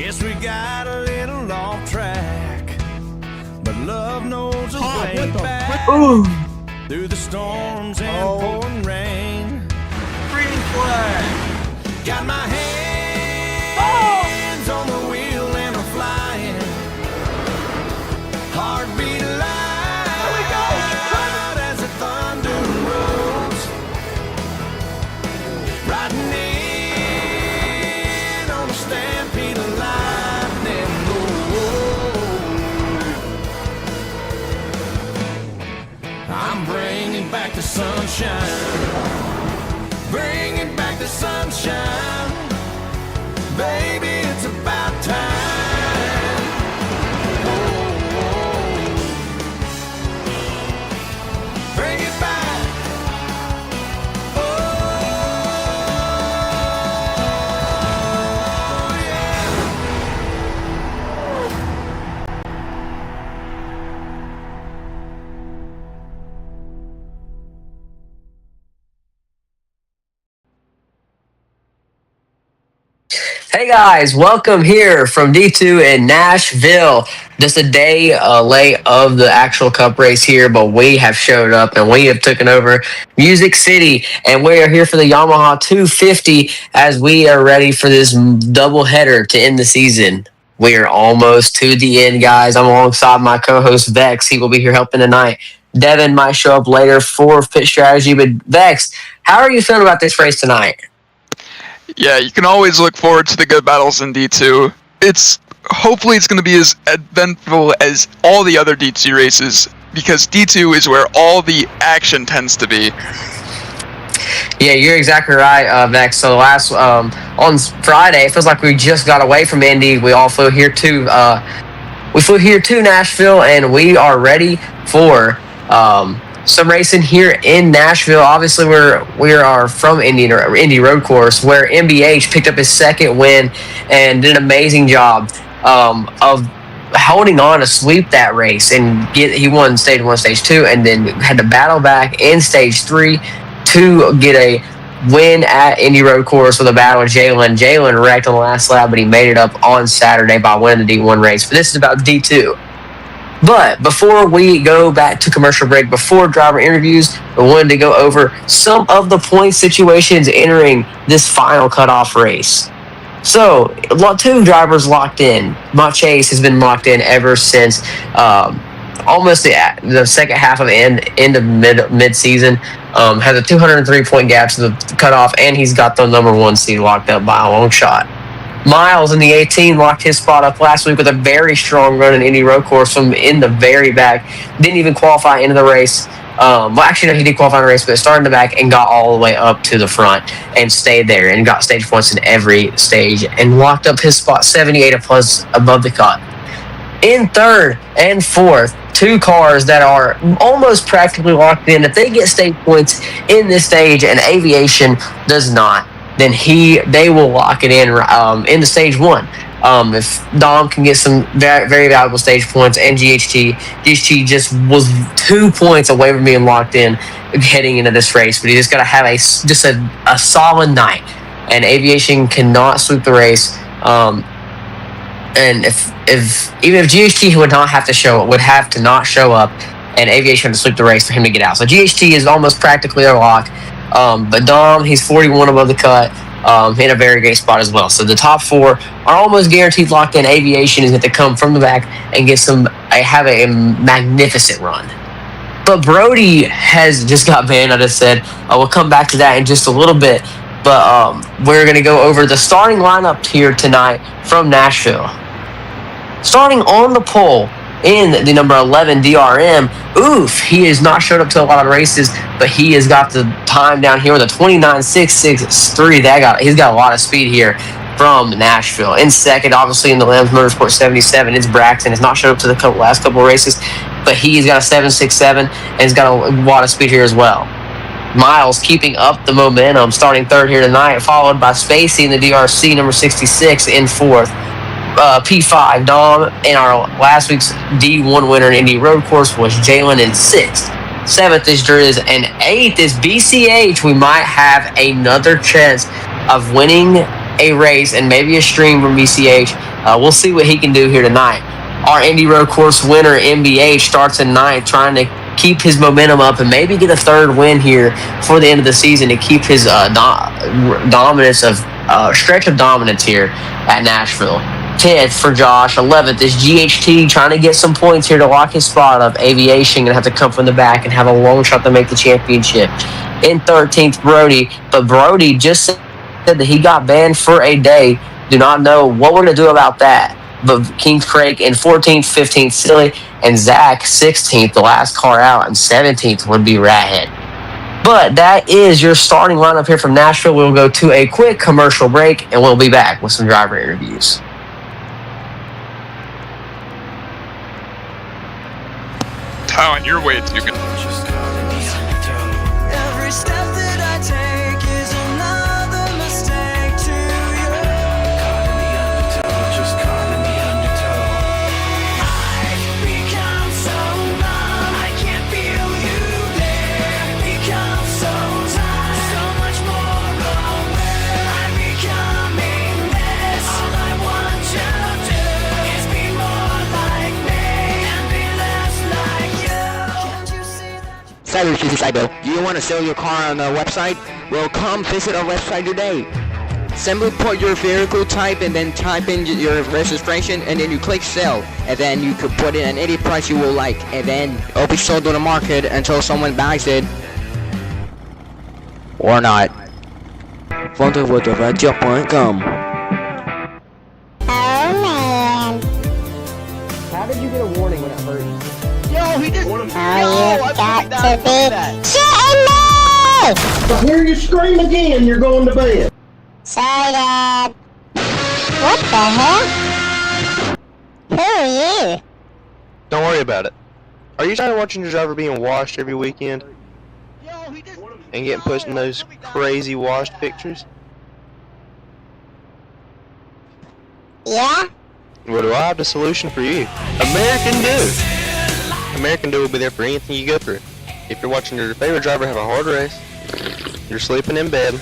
Guess we got a little off track, but love knows a way back. Through the storms and pouring rain. Green flag. Got my hands on the wheel and I'm flying. Heartbeat loud as the thunder rolls. Riding in on a stampede of lightning. I'm bringing back the sunshine. Bringing back the sunshine. Baby, it's about time. Bring it back. Oh, yeah. Hey guys, welcome here from D2 in Nashville. Just a day late of the actual cup race here, but we have showed up and we have taken over Music City, and we are here for the Yamaha 250 as we are ready for this double header to end the season. We are almost to the end, guys. I'm alongside my co-host Vex. He will be here helping tonight. Devin might show up later for pit strategy, but Vex, how are you feeling about this race tonight? Yeah, you can always look forward to the good battles in D2. Hopefully it's going to be as eventful as all the other D2 races, because D2 is where all the action tends to be. Yeah, you're exactly right, Vex. So last on Friday, it feels like we just got away from Indy. We all flew here to Nashville, and we are ready for some racing here in Nashville. Obviously, we are from Indy Road Course, where MBH picked up his second win and did an amazing job of holding on to sweep that race, and he won stage 1, stage 2, and then had to battle back in stage 3 to get a win at Indy Road Course with a battle with Jalen. Jalen wrecked on the last lap, but he made it up on Saturday by winning the D1 race. But this is about D2. But before we go back to commercial break, before driver interviews, we wanted to go over some of the point situations entering this final cutoff race. So, 2 drivers locked in. Chase has been locked in ever since almost the second half of end of mid-season. Has a 203-point gap to the cutoff, and he's got the number 1 seed locked up by a long shot. Miles in the 18 locked his spot up last week with a very strong run in Indy Road Course from in the very back. Didn't even qualify into the race. Well, actually, no, he did qualify in the race, but started in the back and got all the way up to the front and stayed there and got stage points in every stage and locked up his spot 78 plus above the cut. In third and fourth, 2 cars that are almost practically locked in. If they get stage points in this stage and Aviation does not, then they will lock it in the stage 1. If Dom can get some very, very valuable stage points, and GHT just was 2 points away from being locked in heading into this race, but he just got to have a solid night, and Aviation cannot sweep the race. And if GHT would have to not show up, and Aviation to sweep the race for him to get out. So GHT is almost practically a lock. But Dom, he's 41 above the cut, in a very great spot as well. So the top 4 are almost guaranteed locked in. Aviation is going to come from the back and have a magnificent run. But Brody has just got banned, I just said. We'll come back to that in just a little bit. But we're going to go over the starting lineup here tonight from Nashville. Starting on the pole in the number 11 DRM, he has not showed up to a lot of races, but he has got the time down here with a 29.663. He's got a lot of speed here from Nashville. In second, obviously in the Lambs Motorsport 77, it's Braxton. Has not showed up to the last couple of races, but he's got a 7.67 and he's got a lot of speed here as well. Miles keeping up the momentum, starting third here tonight, followed by Spacey in the DRC number 66 in fourth. P5, Dom, in our last week's D1 winner in Indy Road Course was Jalen in 6th. 7th is Driz, and 8th is BCH. We might have another chance of winning a race and maybe a stream from BCH We'll see what he can do here tonight. Our Indy Road Course winner, MBH, starts in 9th, trying to keep his momentum up and maybe get a 3rd win here for the end of the season to keep his dominance of stretch of dominance here at Nashville. 10th for Josh. 11th is GHT, trying to get some points here to lock his spot up. Aviation going to have to come from the back and have a long shot to make the championship. In 13th, Brody. But Brody just said that he got banned for a day. Do not know what we're going to do about that. But Kings Craig in 14th, 15th, Silly, and Zach 16th, the last car out, and 17th would be Rathead. But that is your starting lineup here from Nashville. We'll go to a quick commercial break, and we'll be back with some driver interviews. Talent, you're way too good. Every step that I take is another mistake to you. Caught in the undertow, just caught in the undertow. I've become so numb, I can't feel you there. Become so tired, so much more aware. I'm becoming this. All I want you to do is be more like me and be less like you. Can't you see that? Cyber, do you want to sell your car on our website? Well, come visit our website today. Simply put your vehicle type and then type in your registration and then you click sell. And then you could put in any price you will like. And then it'll be sold on the market until someone buys it. Or not. Fontavotoradio.com. Oh man. How did you get a warning when it hurt you? Yo, he just... Oh, you've got to be shitting me! If I hear you scream again, you're going to bed. Sorry, Dad. What the hell? Who are you? Don't worry about it. Are you tired of watching your driver being washed every weekend? And getting pushed in those crazy washed pictures? Yeah? Well, do I have the solution for you? American Dew! American Dew will be there for anything you go through. If you're watching your favorite driver have a hard race, you're sleeping in bed,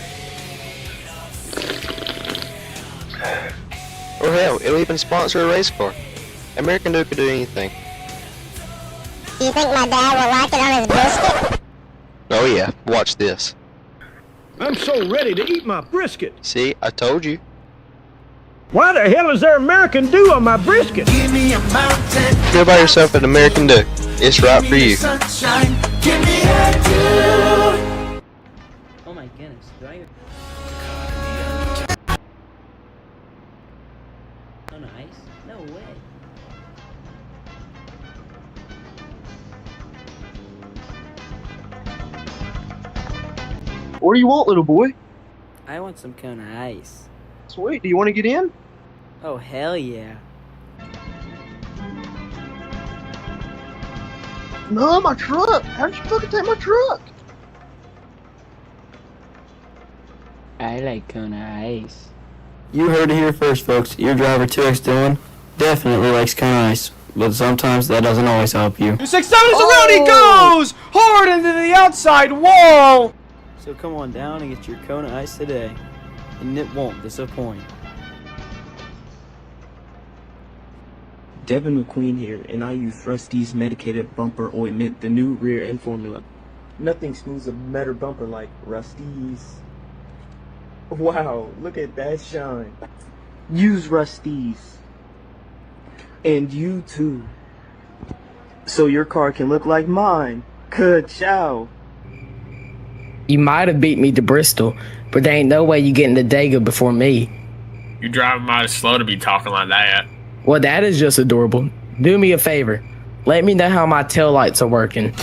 or hell, it'll even sponsor a race car. American Dew could do anything. Do you think my dad will like it on his brisket? Oh yeah, watch this. I'm so ready to eat my brisket. See, I told you. Why the hell is there American Dew on my brisket? Give me a mountain. Go buy yourself an American Dew. It's right for you. Sunshine. Give me a dew. Oh my goodness, do I... Oh nice? No way. What do you want, little boy? I want some Kona Ice. Sweet, do you want to get in? Oh hell yeah. No, my truck! How'd you fucking take my truck? I like Kona Ice. You heard it here first, folks. Your driver 2X Dylan definitely likes Kona Ice, but sometimes that doesn't always help you. 267 is around, he goes! Hard into the outside wall! So come on down and get your Kona Ice today, and it won't disappoint. Devin McQueen here, and I use Rusty's medicated bumper ointment, the new rear end formula. Nothing smooths a better bumper like Rusty's. Wow, look at that shine. Use Rusty's. And you too. So your car can look like mine. Good chow. You might have beat me to Bristol, but there ain't no way you getting to Dago before me. You driving mighty slow to be talking like that. Well, that is just adorable. Do me a favor. Let me know how my taillights are working.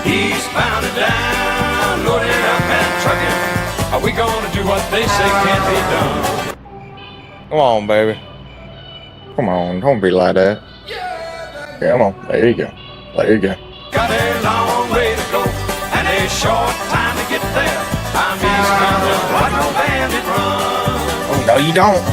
Eastbound and down, loaded up and trucking. Are we gonna do what they say can't be done? Come on, baby. Come on, don't be like that. Come on, there you go. There you go. Got a long way to go and a short time to get there. I'm eastbound and watch no bandit run. Oh, no, you don't.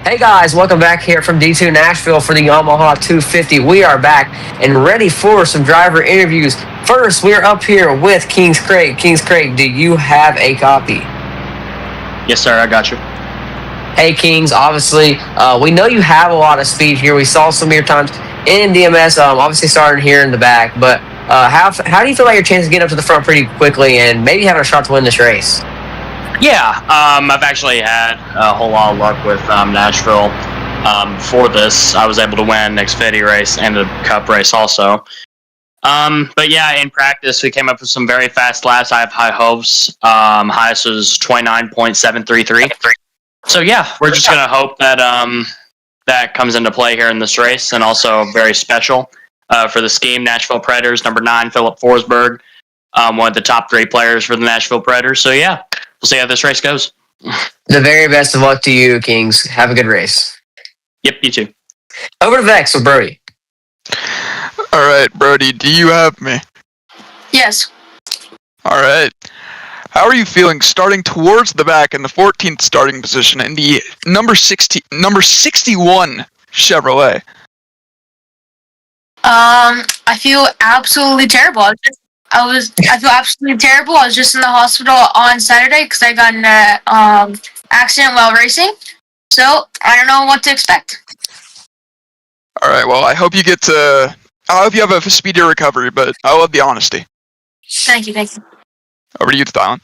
Hey guys, welcome back here from D2 Nashville for the Yamaha 250. We are back and ready for some driver interviews. First, we're up here with King's Craig. King's Craig, do you have a copy? Yes, sir, I got you. Hey Kings, obviously, we know you have a lot of speed here. We saw some of your times in DMS, obviously starting here in the back, but how do you feel like your chances of getting up to the front pretty quickly and maybe having a shot to win this race? Yeah, I've actually had a whole lot of luck with Nashville. For this, I was able to win the Xfinity race and the Cup race also. But yeah, in practice, we came up with some very fast laps. I have high hopes. Highest was 29.733. So yeah, we're just gonna hope that that comes into play here in this race, and also very special for the scheme. Nashville Predators, number 9, Philip Forsberg, one of the top 3 players for the Nashville Predators. So yeah, we'll see how this race goes. The very best of luck to you, Kings. Have a good race. Yep, you too. Over to Vex with Brody. All right, Brody, do you have me? Yes. All right. How are you feeling starting towards the back in the 14th starting position in the number 61 Chevrolet? I feel absolutely terrible. I feel absolutely terrible. I was just in the hospital on Saturday because I got in an accident while racing. So I don't know what to expect. All right. Well, I hope you have a speedy recovery, but I love the honesty. Thank you. Over to you, Dylan.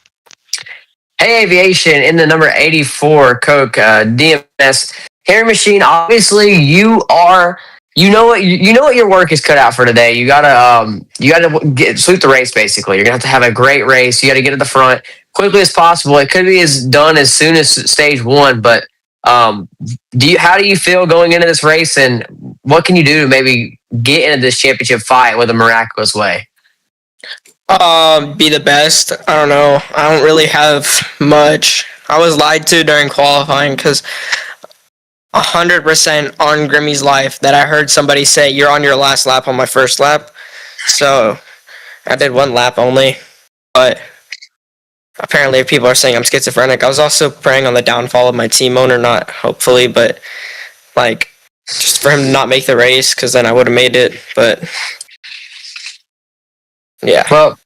Hey, Aviation, in the number 84 Coke DMS Harry Machine. Obviously, you know what your work is cut out for today. You gotta sweep the race. Basically, you're gonna have a great race. You gotta get to the front quickly as possible. It could be done as soon as stage 1, but how do you feel going into this race, and what can you do to maybe get into this championship fight with a miraculous way? Be the best. I don't know. I don't really have much. I was lied to during qualifying because 100% on Grimmy's life that I heard somebody say, "You're on your last lap" on my first lap. So I did 1 lap only. But apparently people are saying I'm schizophrenic. I was also praying on the downfall of my team owner, not hopefully, but like just for him to not make the race, because then I would have made it. But yeah. Well,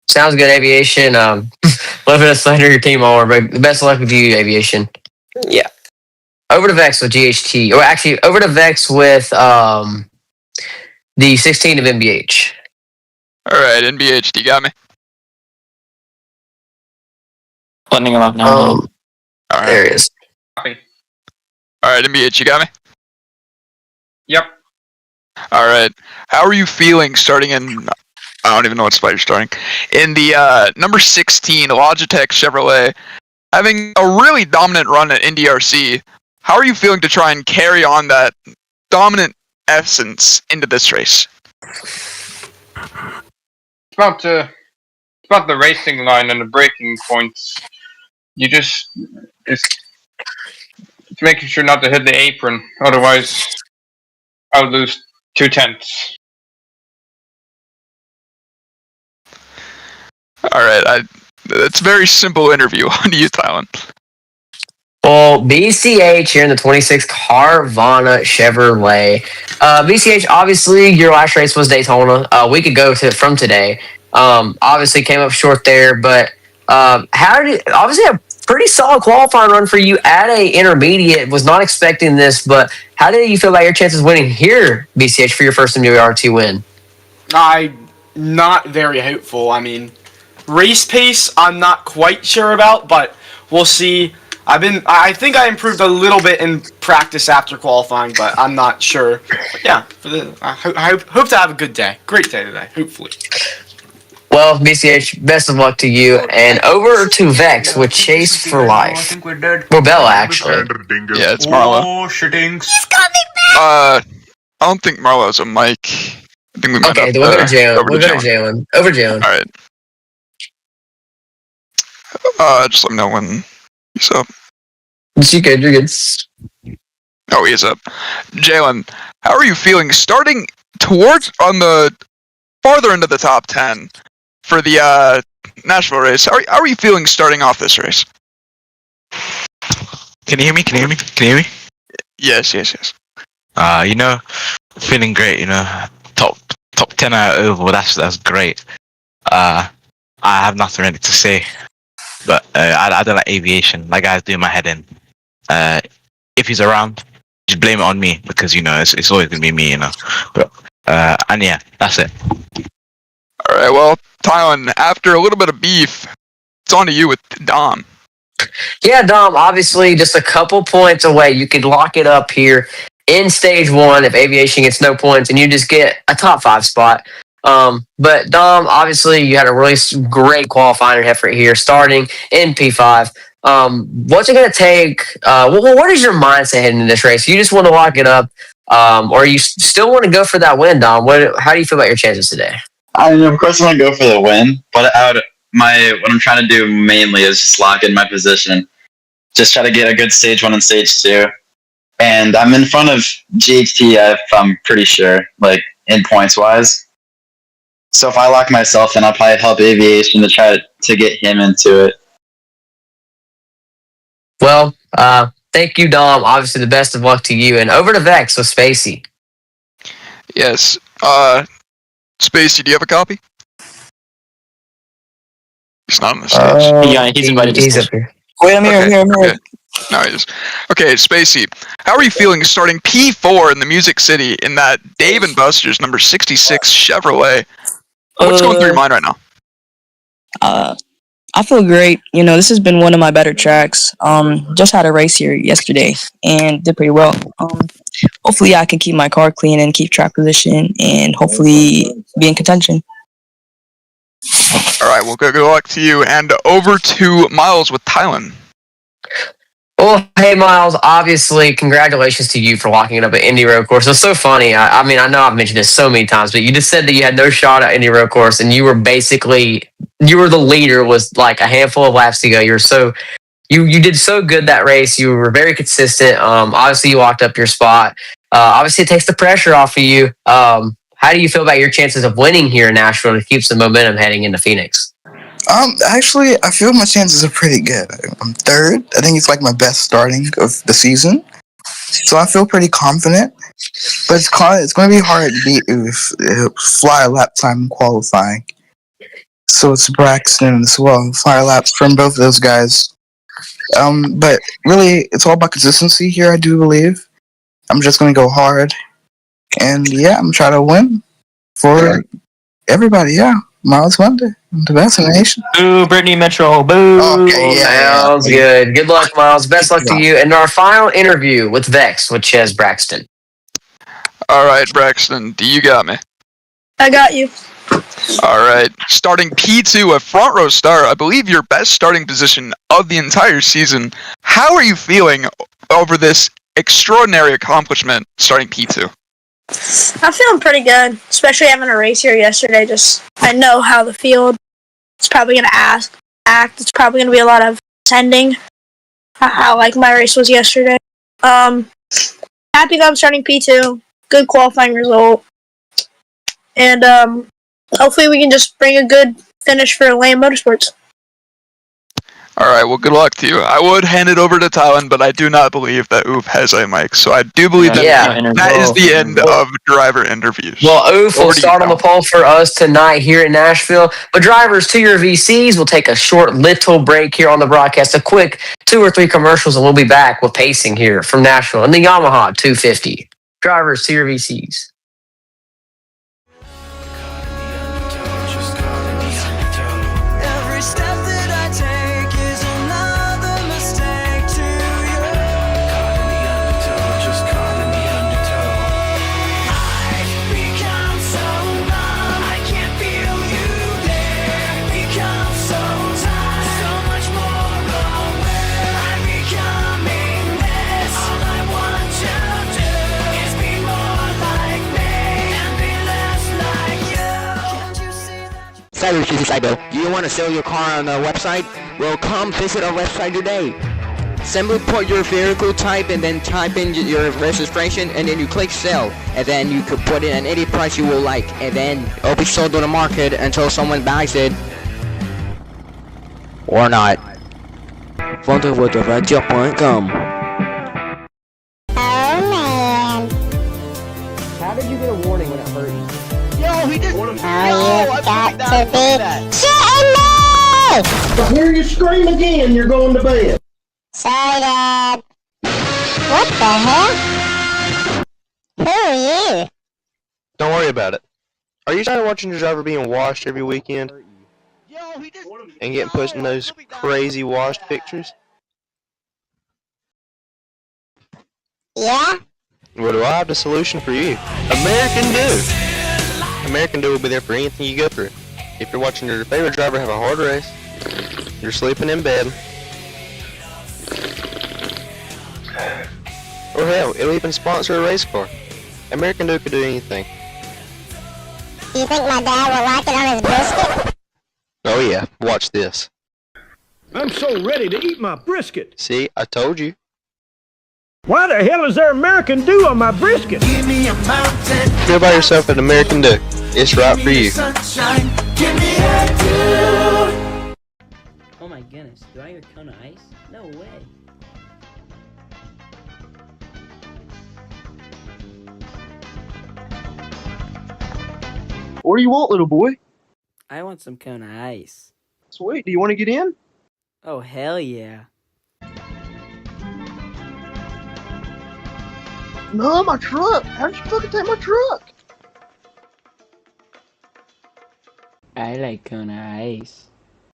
sounds good, Aviation. Living a slander your team over, but the best of luck with you, Aviation. Yeah. Over to Vex with GHT. Or actually, over to Vex with the 16 of MBH. All right, NBH, you got me? Letting him up now. All right. There he is. All right, NBH, you got me? Yep. All right. How are you feeling starting in... I don't even know what spot you're starting. In the number 16 Logitech Chevrolet, having a really dominant run at NDRC, how are you feeling to try and carry on that dominant essence into this race? It's about the racing line and the braking points. It's making sure not to hit the apron, otherwise I'll lose 2/10. All right, it's a very simple interview. On to you, Tylen. Well, BCH here in the 26 Carvana Chevrolet. BCH, obviously, your last race was Daytona. A week ago from today. Obviously, came up short there, but obviously a pretty solid qualifying run for you at a intermediate. Was not expecting this, but how do you feel about your chances winning here, BCH, for your first MWRT win? I'm not very hopeful. I mean, race pace, I'm not quite sure about, but we'll see. I think I improved a little bit in practice after qualifying, but I'm not sure. But yeah, I hope to have a good day. Great day today, hopefully. Well, BCH, best of luck to you. And over to Vex with Chase for Life. Or Bella, actually. Yeah, it's Marlo. Oh, shittings. I don't think Marlo's a mic. I think we might have we'll go to Jalen. We'll go to Jalen. Over Jalen. All right. Just let me know when he's up. You're good. Oh, he is up. Jalen, how are you feeling starting towards on the farther into the top 10 for the Nashville race? How are you feeling starting off this race? Can you hear me? Yes. You know, feeling great. You know, top 10 out of oval. That's great. I have nothing really to say, but I don't like aviation. That guy's doing my head in. If he's around, just blame it on me because you know it's always gonna be me. You know, but and yeah, that's it. All right. Well, Tylen, after a little bit of beef, it's on to you with Dom. Yeah, Dom, obviously just a couple points away. You could lock it up here in stage 1 if aviation gets no points and you just get a top 5 spot. But Dom, obviously you had a really great qualifying effort here starting in P5. What's it going to take? What is your mindset heading into this race? You just want to lock it up, or you still want to go for that win, Dom? How do you feel about your chances today? I mean, of course, I want to go for the win, but what I'm trying to do mainly is just lock in my position, just try to get a good stage 1 and stage 2, and I'm in front of GHT. I'm pretty sure, like in points wise. So if I lock myself in, I'll probably help aviation to try to get him into it. Well, thank you, Dom. Obviously, the best of luck to you, and over to Vex with Spacey. Yes. Spacey, do you have a copy? He's not on the stage. Yeah, he's invited to stage. Up here. Wait, I'm here. No, he is. Okay, Spacey, how are you feeling starting P4 in the Music City in that Dave & Buster's number 66 Chevrolet? What's going through your mind right now? I feel great. You know, this has been one of my better tracks. Just had a race here yesterday and did pretty well. Hopefully I can keep my car clean and keep track position and hopefully be in contention. All right, well, good luck to you. And over to Miles with Tylen. Well, hey, Miles, obviously, congratulations to you for locking it up at Indy Road Course. It's so funny. I mean, I know I've mentioned this so many times, but you just said that you had no shot at Indy Road Course, and you were the leader with like a handful of laps to go. You did so good that race. You were very consistent. Obviously, you locked up your spot. Obviously, it takes the pressure off of you. How do you feel about your chances of winning here in Nashville to keep some momentum heading into Phoenix? Actually, I feel my chances are pretty good. I'm third. I think it's like my best starting of the season. So I feel pretty confident. But it's going to be hard to beat if fly lap time qualifying. So it's Braxton as well. Fire laps from both of those guys. But really, it's all about consistency here, I do believe. I'm just going to go hard. And yeah, I'm trying to win for everybody, yeah. Miles Monday, the best in the nation. Boo, Brittany Metro, boo. Okay, yeah. Sounds good. Good luck, Miles. Best luck to you. And our final interview with Vex, with Ches Braxton. All right, Braxton, do you got me? I got you. All right, starting P2, a front row start, I believe your best starting position of the entire season. How are you feeling over this extraordinary accomplishment starting P2? I'm feeling pretty good, especially having a race here yesterday. I know how the field is probably going to act. It's probably going to be a lot of sending, how like my race was yesterday. Happy that I'm starting P2. Good qualifying result. And hopefully we can just bring a good finish for Lamb Motorsports. All right, well, good luck to you. I would hand it over to Tylen, but I do not believe that Oof has a mic. So I do believe that is the end of driver interviews. Well, Oof will start on the pole for us tonight here in Nashville. But drivers, to your VCs, we'll take a short little break here on the broadcast, a quick 2 or 3 commercials, and we'll be back with pacing here from Nashville and the Yamaha 250. Drivers, to your VCs. Every step that I take is another mistake to you. Caught in the undertow, just caught in the undertow. I've become so numb, I can't feel you there. Become so tired, so much more aware. I'm becoming this. All I want to do is be more like me and be less like you. Can't you see that? Do you want to sell your car on our website? Well, come visit our website today. Simply put your vehicle type and then type in your registration and then you click sell. And then you could put in any price you will like. And then it'll be sold on the market until someone buys it. Or not. Vendredi.com. How did you get a warning when it hurt you? Yo, he just. Oh, you got to be shitting me! I hear you scream again, you're going to bed. Sorry, Dad. What the hell? Who are you? Don't worry about it. Are you tired of watching your driver being washed every weekend? And getting pushed in those crazy washed pictures? Yeah? Well, do I have the solution for you? American Dew! American Dew will be there for anything you go through. If you're watching your favorite driver have a hard race, you're sleeping in bed, or hell, it'll even sponsor a race car. American Dew could do anything. Do you think my dad will like it on his brisket? Oh yeah, watch this. I'm so ready to eat my brisket. See, I told you. Why the hell is there American Dew on my brisket? Give me a mountain. Go buy yourself an American Dew. It's right for you. Sunshine. Give me a dew. Oh my goodness, do I hear a cone of ice? No way. What do you want, little boy? I want some cone of ice. Sweet, do you want to get in? Oh, hell yeah. No, my truck. How did you fucking take my truck? I like cone of ice.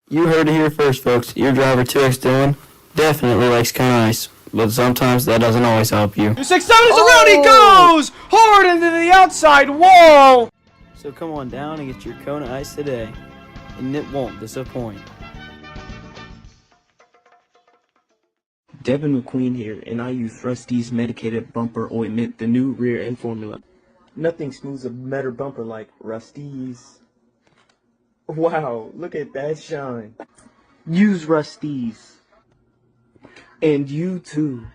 You heard it here first, folks. Your driver 2X Dylan definitely likes cone ice, but sometimes that doesn't always help you. 267 is around he goes! Hard into the outside wall! So come on down and get your cone of ice today, and it won't disappoint. Devin McQueen here, and I use Rusty's medicated bumper ointment, the new rear end formula. Nothing smooths a better bumper like Rusty's. Wow, look at that shine. Use Rusty's. And you too.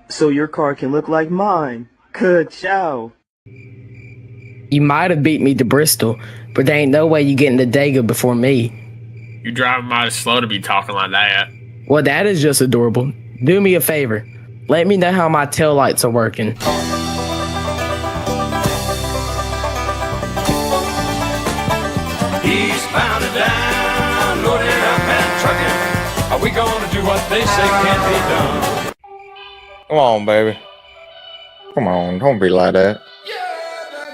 So your car can look like mine. Ka-chow. You might have beat me to Bristol, but there ain't no way you getting to Dago before me. You driving mighty slow to be talking like that. Well, that is just adorable. Do me a favor. Let me know how my taillights are working. Eastbound and down, loading up and trucking. Are we gonna do what they say can't be done? Come on, baby. Come on, don't be like that.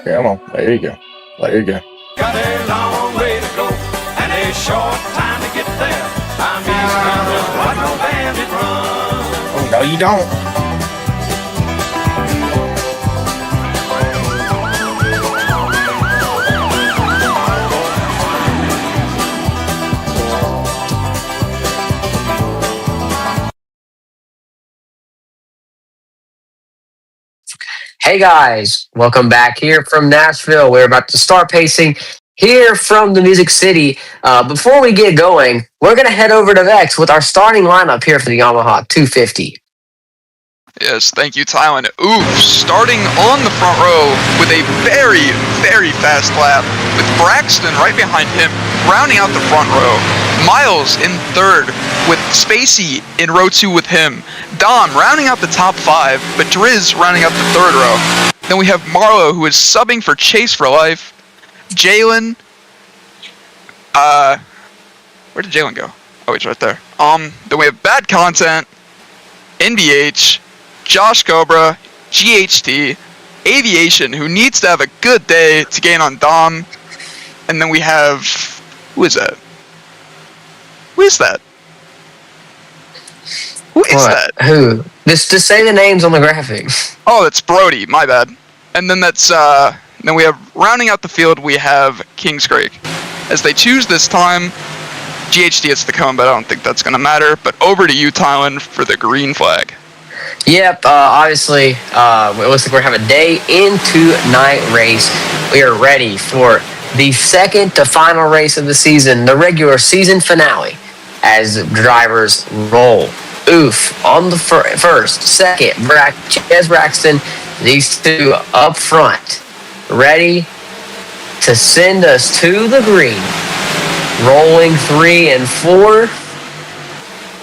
Yeah, come on. There you go. There you go. Got a long way to go and a short time to get there. I'm eastbound, just like no bandit run. Oh, no, you don't. Hey guys, welcome back here from Nashville. We're about to start pacing here from the Music City. Before we get going, we're going to head over to Vex with our starting lineup here for the Yamaha 250. Yes, thank you, Tylen. Oof, starting on the front row with a very, very fast lap, with Braxton right behind him, rounding out the front row. Miles in third, with Spacey in row 2 with him. Dom rounding out the top 5, but Driz rounding out the third row. Then we have Marlo, who is subbing for Chase for life. Jalen. Where did Jalen go? Oh, he's right there. Then we have Bad Content, NBH, Josh Cobra, GHT, Aviation, who needs to have a good day to gain on Dom. And then we have... Who is that? Who is that? Who is that? Who? Just say the names on the graphic. Oh, it's Brody. My bad. And then that's then we have rounding out the field. We have Kings Creek. As they choose this time, GHD hits the cone, but I don't think that's gonna matter. But over to you, Tylen, for the green flag. Yep, obviously, it looks like we're having a day into night race. We are ready for the second to final race of the season, the regular season finale, as drivers roll. Oof, on the first, second, Ches Braxton, these two up front, ready to send us to the green. Rolling 3 and 4,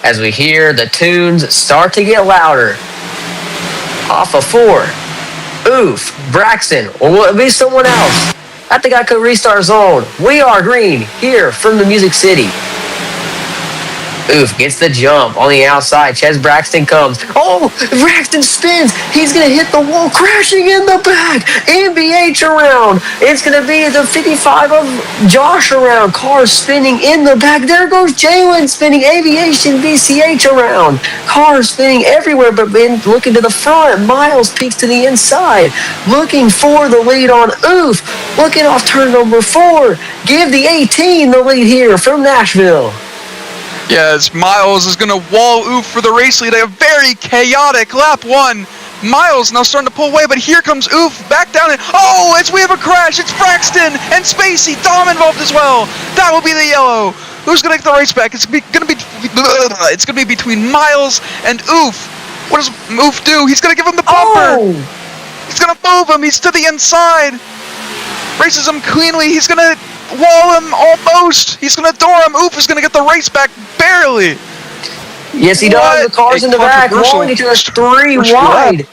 as we hear the tunes start to get louder. Off of 4, Oof, Braxton, or will it be someone else? I think I could restart zone. We are green here from the Music City. Oof, gets the jump on the outside. Ches Braxton comes. Oh, Braxton spins. He's going to hit the wall, crashing in the back. MBH around. It's going to be the 55 of Josh around. Cars spinning in the back. There goes Jalen spinning. Aviation BCH around. Cars spinning everywhere, but looking to the front. Miles peeks to the inside. Looking for the lead on Oof. Looking off turn number 4. Give the 18 the lead here from Nashville. Yes, Miles is going to wall Oof for the race lead. A very chaotic lap 1. Miles now starting to pull away, but here comes Oof back down. We have a crash. It's Braxton and Spacey. Dom involved as well. That will be the yellow. Who's going to get the race back? It's going to be between Miles and Oof. What does Oof do? He's going to give him the bumper. He's going to move him. He's to the inside. Races him cleanly. He's going to wall him almost. He's going to door him. Oof is going to get the race back barely. Yes, he does. The cars in the back rolling each other 3 wide.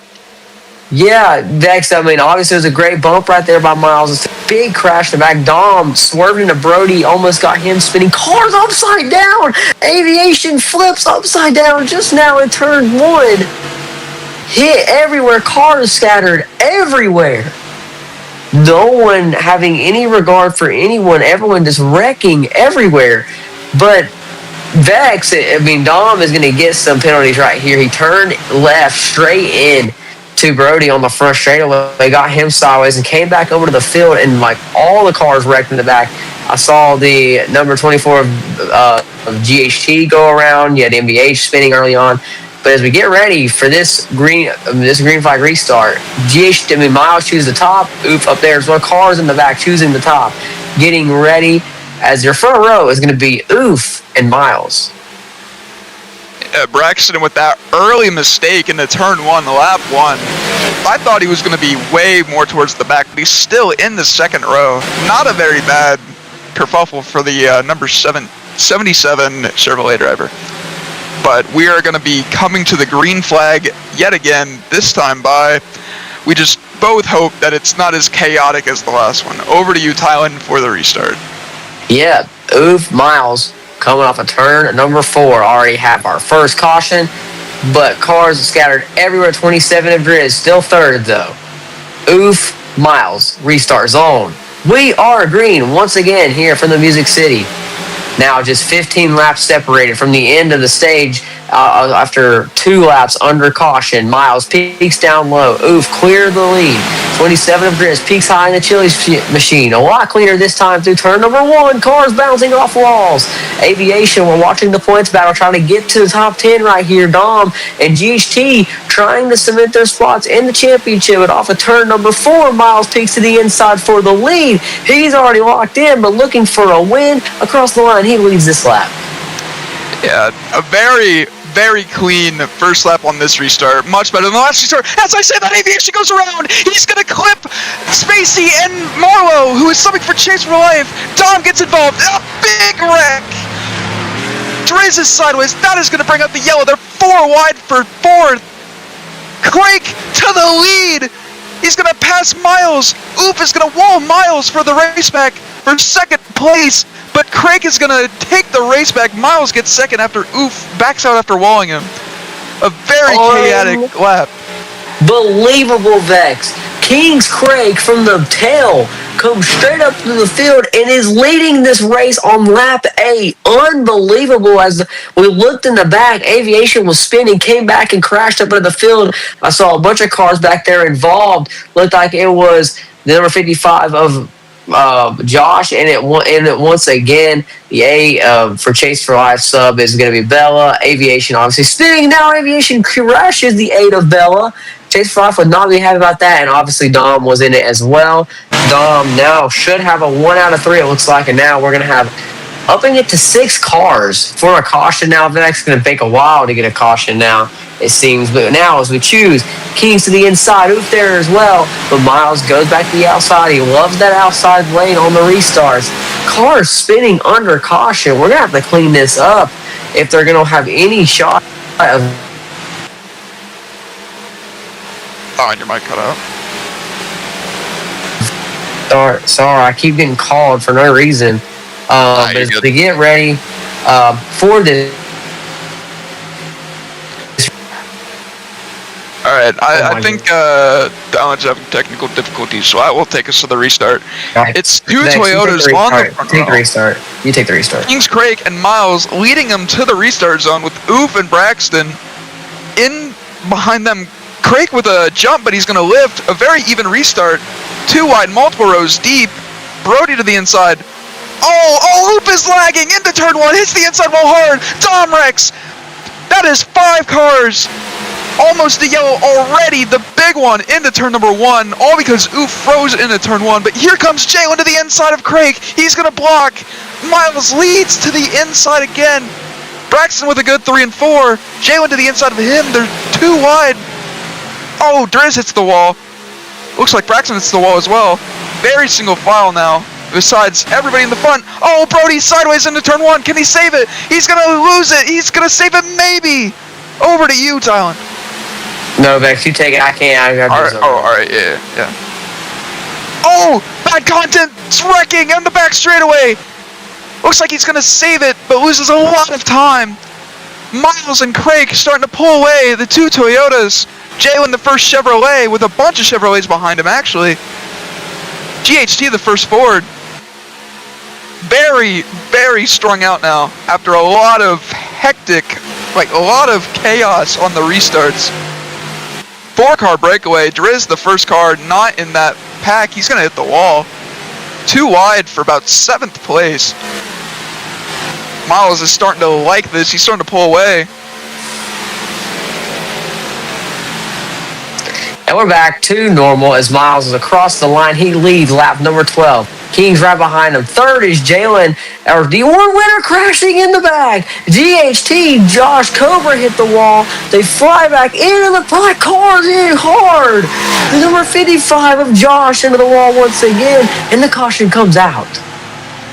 Yeah, Dex, I mean, obviously it was a great bump right there by Miles. It's a big crash in the back. Dom swerved into Brody, almost got him spinning. Cars upside down. Aviation flips upside down just now in turn 1. Hit everywhere. Cars scattered everywhere. No one having any regard for anyone. Everyone just wrecking everywhere. But Vex, Dom is going to get some penalties right here. He turned left straight in to Brody on the front straightaway. They got him sideways and came back over to the field, and like all the cars wrecked in the back. I saw the number 24 of GHT go around. You had MBH spinning early on. But as we get ready for this green flag restart, Miles chooses the top. Oof up there as well. Cars in the back choosing the top. Getting ready as your front row is going to be Oof and Miles. Braxton with that early mistake in the turn 1, the lap 1. I thought he was going to be way more towards the back, but he's still in the second row. Not a very bad kerfuffle for the number 77 Chevrolet driver. But we are going to be coming to the green flag yet again, this time by. We just both hope that it's not as chaotic as the last one. Over to you, Tylen, for the restart. Yeah, Oof, Miles, coming off a turn number 4. Already have our first caution, but cars scattered everywhere. 27 of grid, still third though. Oof, Miles, restart zone. We are green once again here from the Music City. Now just 15 laps separated from the end of the stage after 2 laps under caution. Miles peaks down low. Oof, clear the lead. 27 of Grizz peaks high in the Chili's machine. A lot cleaner this time through turn number 1. Cars bouncing off walls. Aviation, we're watching the points battle, trying to get to the top 10 right here. Dom and GHT trying to cement their spots in the championship. But off of turn number 4, Miles peaks to the inside for the lead. He's already locked in, but looking for a win across the line. He leads this lap. Yeah, a very clean first lap on this restart. Much better than the last restart. As I said, that Aviation goes around. He's going to clip Spacey and Marlowe, who is subbing for Chase for Life. Dom gets involved. A big wreck. Driz is sideways. That is going to bring up the yellow. They're 4 wide for 4th. Craig to the lead. He's going to pass Miles. Oof is going to wall Miles for the race back for 2nd place. But Craig is going to take the race back. Miles gets 2nd after Oof backs out after walling him. A very chaotic lap. Believable, Vex. King's Craig from the tail comes straight up to the field and is leading this race on lap 8. Unbelievable. As we looked in the back, Aviation was spinning, came back and crashed up into the field. I saw a bunch of cars back there involved. Looked like it was the number 55 of Josh, and once again, the A for Chase for Life sub is going to be Bella. Aviation obviously spinning now. Aviation crashes the 8 of Bella. Chase for Life would not be happy about that, and obviously Dom was in it as well. Dom now should have a 1 out of 3, it looks like, and now we're going to have upping it to 6 cars for a caution now. That's going to take a while to get a caution now, it seems. But now as we choose, Kings to the inside, Oof there as well. But Miles goes back to the outside. He loves that outside lane on the restarts. Cars spinning under caution. We're going to have to clean this up if they're going to have any shot of... Oh, and your mic cut out. Sorry, I keep getting called for no reason. But as we get ready for this. All right, I think Alan's having technical difficulties, so I will take us to the restart. Right. It's two Vex, Toyotas on the front Take the row. restart. You take the restart. Kings Craig and Miles leading them to the restart zone with Oof and Braxton in behind them. Craig with a jump, but he's going to lift. A very even restart. 2 wide, multiple rows deep. Brody to the inside. Oh, Oof is lagging into turn 1. Hits the inside wall hard. Dom Rex. That is 5 cars. Almost to yellow already. The big one into turn number 1. All because Oof froze into turn 1. But here comes Jalen to the inside of Craig. He's going to block. Miles leads to the inside again. Braxton with a good 3 and 4. Jalen to the inside of him. They're 2 wide. Oh, Driz hits the wall. Looks like Braxton hits the wall as well. Very single file now. Besides everybody in the front. Oh, Brody sideways into turn 1. Can he save it? He's going to lose it. He's going to save it maybe. Over to you, Tylen. No, Vex, you take it. I can't. All right, yeah. Oh, bad content. It's wrecking on the back straightaway. Looks like he's going to save it, but loses a lot of time. Miles and Craig starting to pull away the 2 Toyotas. Jalen the first Chevrolet with a bunch of Chevrolets behind him, actually. GHT the first Ford. Very, very strung out now after a lot of hectic, like a lot of chaos on the restarts. 4-car breakaway. Driz the first car not in that pack. He's going to hit the wall. 2 wide for about 7th place. Miles is starting to like this. He's starting to pull away. And we're back to normal as Miles is across the line. He leads lap number 12. King's right behind him. 3rd is Jalen, our D1 winner, crashing in the back. GHT, Josh Cobra hit the wall. They fly back into the pack. Cars in hard. The number 55 of Josh into the wall once again, and the caution comes out.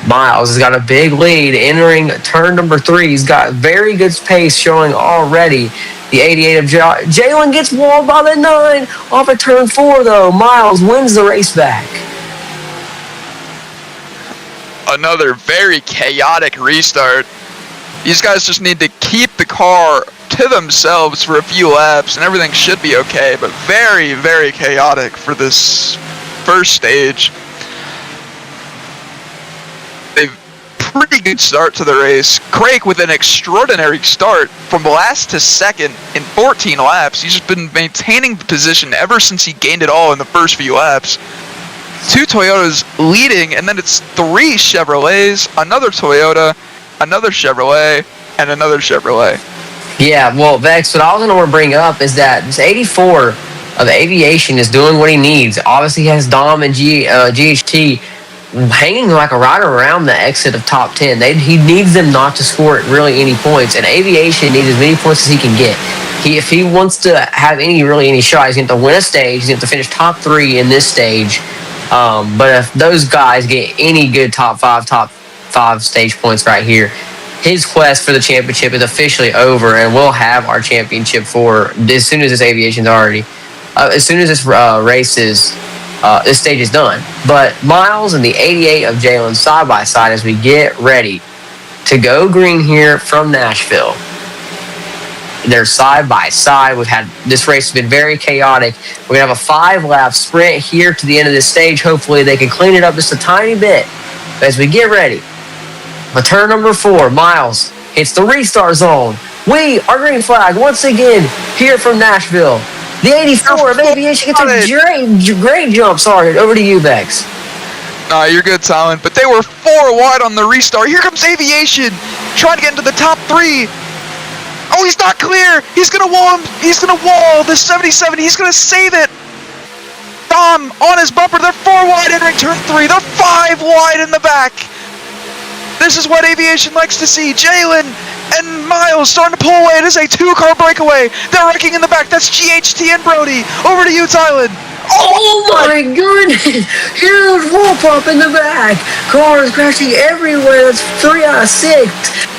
Miles has got a big lead entering turn number 3. He's got very good pace showing already. The 88 of Jalen gets walled by the 9 off of turn 4, though. Miles wins the race back. Another very chaotic restart. These guys just need to keep the car to themselves for a few laps, and everything should be okay, but very, very chaotic for this first stage. Pretty good start to the race. Craig with an extraordinary start from last to second in 14 laps. He's just been maintaining the position ever since he gained it all in the first few laps. 2 Toyotas leading, and then it's 3 Chevrolets, another Toyota, another Chevrolet, and another Chevrolet. Yeah, well, Vex, what I was going to want to bring up is that this 84 of Aviation is doing what he needs. Obviously, he has Dom and GHT hanging like a right around the exit of top 10. He needs them not to score really any points, and Aviation needs as many points as he can get. If he wants to have any shot, he's going to win a stage. He's going to finish top 3 in this stage. But if those guys get any good top 5 stage points right here, his quest for the championship is officially over, and we'll have our championship for as soon as this Aviation's already, as soon as this race is. This stage is done. But Miles and the 88 of Jalen side by side as we get ready to go green here from Nashville. They're side by side. This race has been very chaotic. We're gonna have a 5-lap sprint here to the end of this stage. Hopefully they can clean it up just a tiny bit as we get ready. But turn number 4, Miles hits the restart zone. We are green flag once again here from Nashville. The 84 of Aviation gets a great jump. Sorry, over to you, Vex. Nah, you're good, Tylen. But they were 4 wide on the restart. Here comes Aviation, trying to get into the top 3. Oh, he's not clear. He's gonna wall him. He's gonna wall the 77. He's gonna save it. Dom on his bumper. They're 4 wide entering turn 3. They're 5 wide in the back. This is what Aviation likes to see. Jalen and Miles starting to pull away. It is a 2-car breakaway. They're wrecking in the back. That's GHT and Brody. Over to you, Tylen. Oh my goodness! Huge wall pump in the back. Cars crashing everywhere. That's 3 out of 6.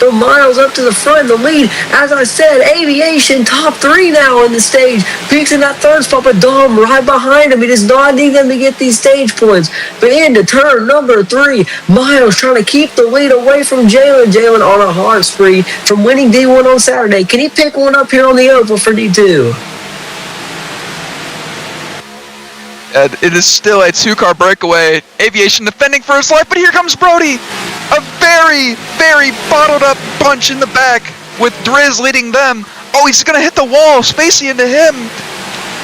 but Miles up to the front in the lead. As I said, Aviation top 3 now in the stage. Peaks in that third spot, but Dom right behind him. He does not need them to get these stage points. But into turn number 3, Miles trying to keep the lead away from Jalen. Jalen on a hard spree from winning D1 on Saturday. Can he pick one up here on the oval for D2? It is still a 2-car breakaway. Aviation defending for his life, but here comes Brody. A very, very bottled up bunch in the back with Driz leading them. Oh, he's going to hit the wall. Spacey into him.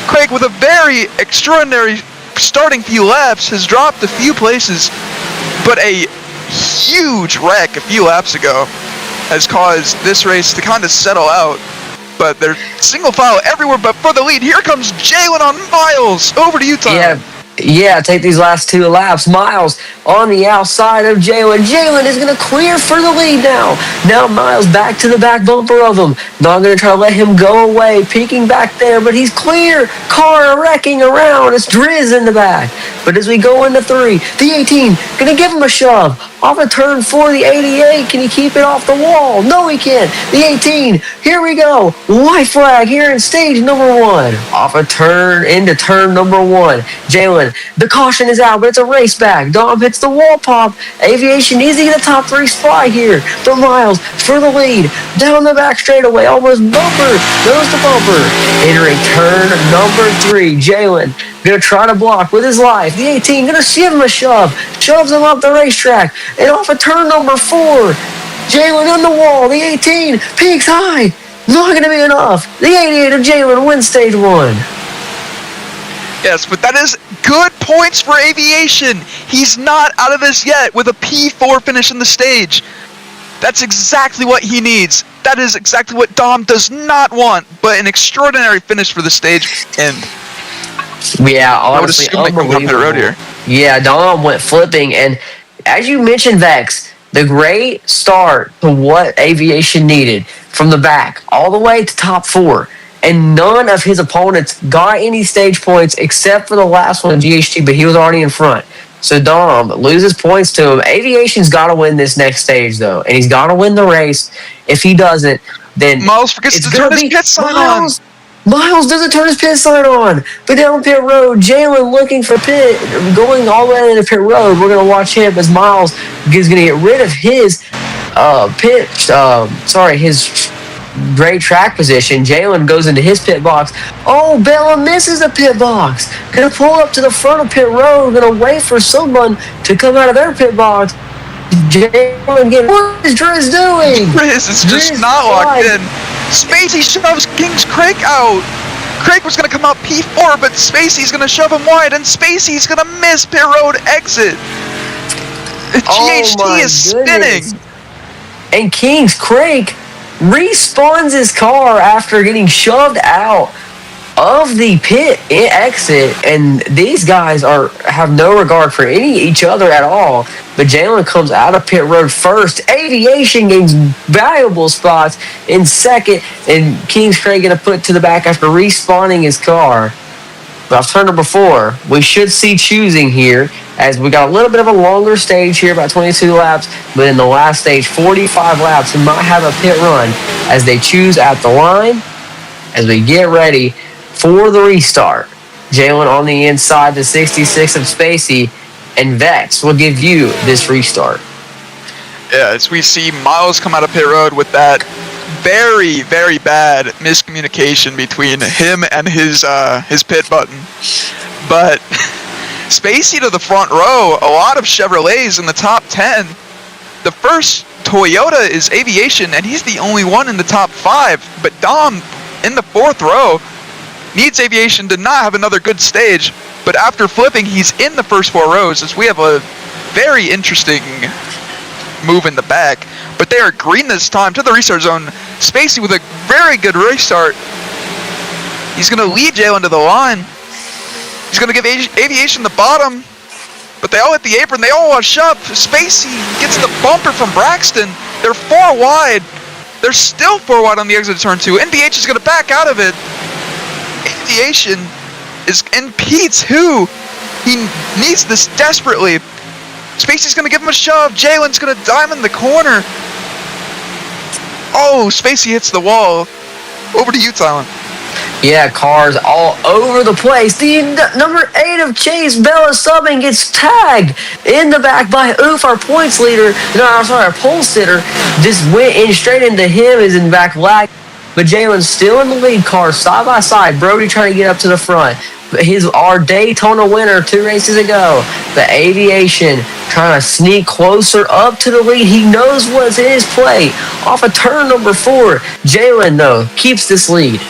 Craig, with a very extraordinary starting few laps, has dropped a few places, but a huge wreck a few laps ago has caused this race to kind of settle out. But they're single file everywhere but for the lead. Here comes Jalen on Miles. Over to you, Tom. Yeah, take these last 2 laps. Miles on the outside of Jalen. Jalen is going to clear for the lead now. Now Miles back to the back bumper of him. Not going to try to let him go away. Peeking back there, but he's clear. Car wrecking around. It's Driz in the back. But as we go into 3, the 18 going to give him a shove. Off of turn 4, the 88. Can he keep it off the wall? No, he can't. The 18. Here we go. White flag here in stage number 1. Off a turn into turn number 1. Jalen, the caution is out, but it's a race back. Dom hits the wall pop. Aviation needs to get a top 3 spot here. But Miles for the lead. Down the back straightaway. Almost bumper. Goes to bumper. Entering turn number 3. Jalen gonna try to block with his life. The 18 gonna give him a shove. Shoves him up the racetrack. And off of turn number 4. Jalen on the wall. The 18 peaks high. Not gonna be enough. The 88 of Jalen wins stage 1. Yes, but that is good points for Aviation. He's not out of this yet with a P4 finish in the stage. That's exactly what he needs. That is exactly what Dom does not want, but an extraordinary finish for the stage end. Yeah, honestly, unbelievable. Yeah, Dom went flipping, and as you mentioned, Vex, the great start to what Aviation needed from the back all the way to top 4. And none of his opponents got any stage points except for the last one, GHT, but he was already in front. So Dom loses points to him. Aviation's got to win this next stage, though, and he's got to win the race. If he doesn't, then Miles forgets to turn his pit sign on. Miles doesn't turn his pit sign on. But down pit road, Jalen looking for pit, going all the way into pit road. We're going to watch him as Miles is going to get rid of his his great track position. Jalen goes into his pit box. Oh, Bella misses the pit box. Gonna pull up to the front of pit road. Gonna wait for someone to come out of their pit box. Jalen again. What is Driz doing? Driz is just not locked in. Spacey shoves King's Craig out. Craig was gonna come out P4, but Spacey's gonna shove him wide, and Spacey's gonna miss pit road exit. GHT is spinning. And King's Craig respawns his car after getting shoved out of the pit exit, and these guys have no regard for each other at all. But Jalen comes out of pit road first. Aviation gains valuable spots in second, and King's Craig gonna put to the back after respawning his car. But off turn number 4, we should see choosing here, as we got a little bit of a longer stage here, about 22 laps, but in the last stage, 45 laps, we might have a pit run as they choose at the line as we get ready for the restart. Jalen on the inside, the 66 of Spacey, and Vex will give you this restart. Yeah, as we see Miles come out of pit road with that very, very bad miscommunication between him and his pit button. But Spacey to the front row, a lot of Chevrolets in the top 10. The first Toyota is Aviation, and he's the only one in the top 5. But Dom, in the 4th row, needs Aviation to not have another good stage. But after flipping, he's in the first 4 rows, as we have a very interesting move in the back. But they are green this time to the restart zone. Spacey with a very good restart. He's going to lead Jalen to the line. He's going to give Aviation the bottom. But they all hit the apron. They all wash up. Spacey gets the bumper from Braxton. They're 4 wide. They're still 4 wide on the exit of turn 2. NBH is going to back out of it. Aviation is in P2. He needs this desperately. Spacey's going to give him a shove. Jalen's going to diamond the corner. Oh, Spacey hits the wall. Over to you, Tylen. Yeah, cars all over the place. The number 8 of Chase Bella subbing gets tagged in the back by Oof, our points leader. No, I'm sorry, our pole sitter. Just went in straight into him, is in the back lag. But Jalen's still in the lead, cars side by side. Brody trying to get up to the front. But our Daytona winner 2 races ago. The Aviation trying to sneak closer up to the lead. He knows what's in his play. Off of turn number 4. Jalen, though, keeps this lead.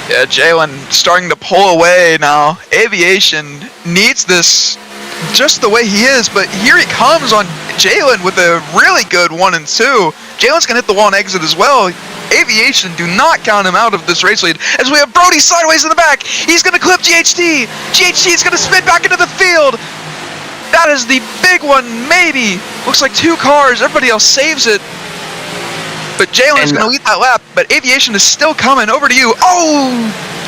Yeah, Jalen starting to pull away now. Aviation needs this just the way he is, but here he comes on Jalen with a really good 1 and 2. Jalen's going to hit the wall and exit as well. Aviation do not count him out of this race lead, as we have Brody sideways in the back. He's going to clip GHT. GHT is going to spin back into the field. That is the big one, maybe. Looks like 2 cars. Everybody else saves it. But Jalen is going to lead that lap, but Aviation is still coming. Over to you. Oh,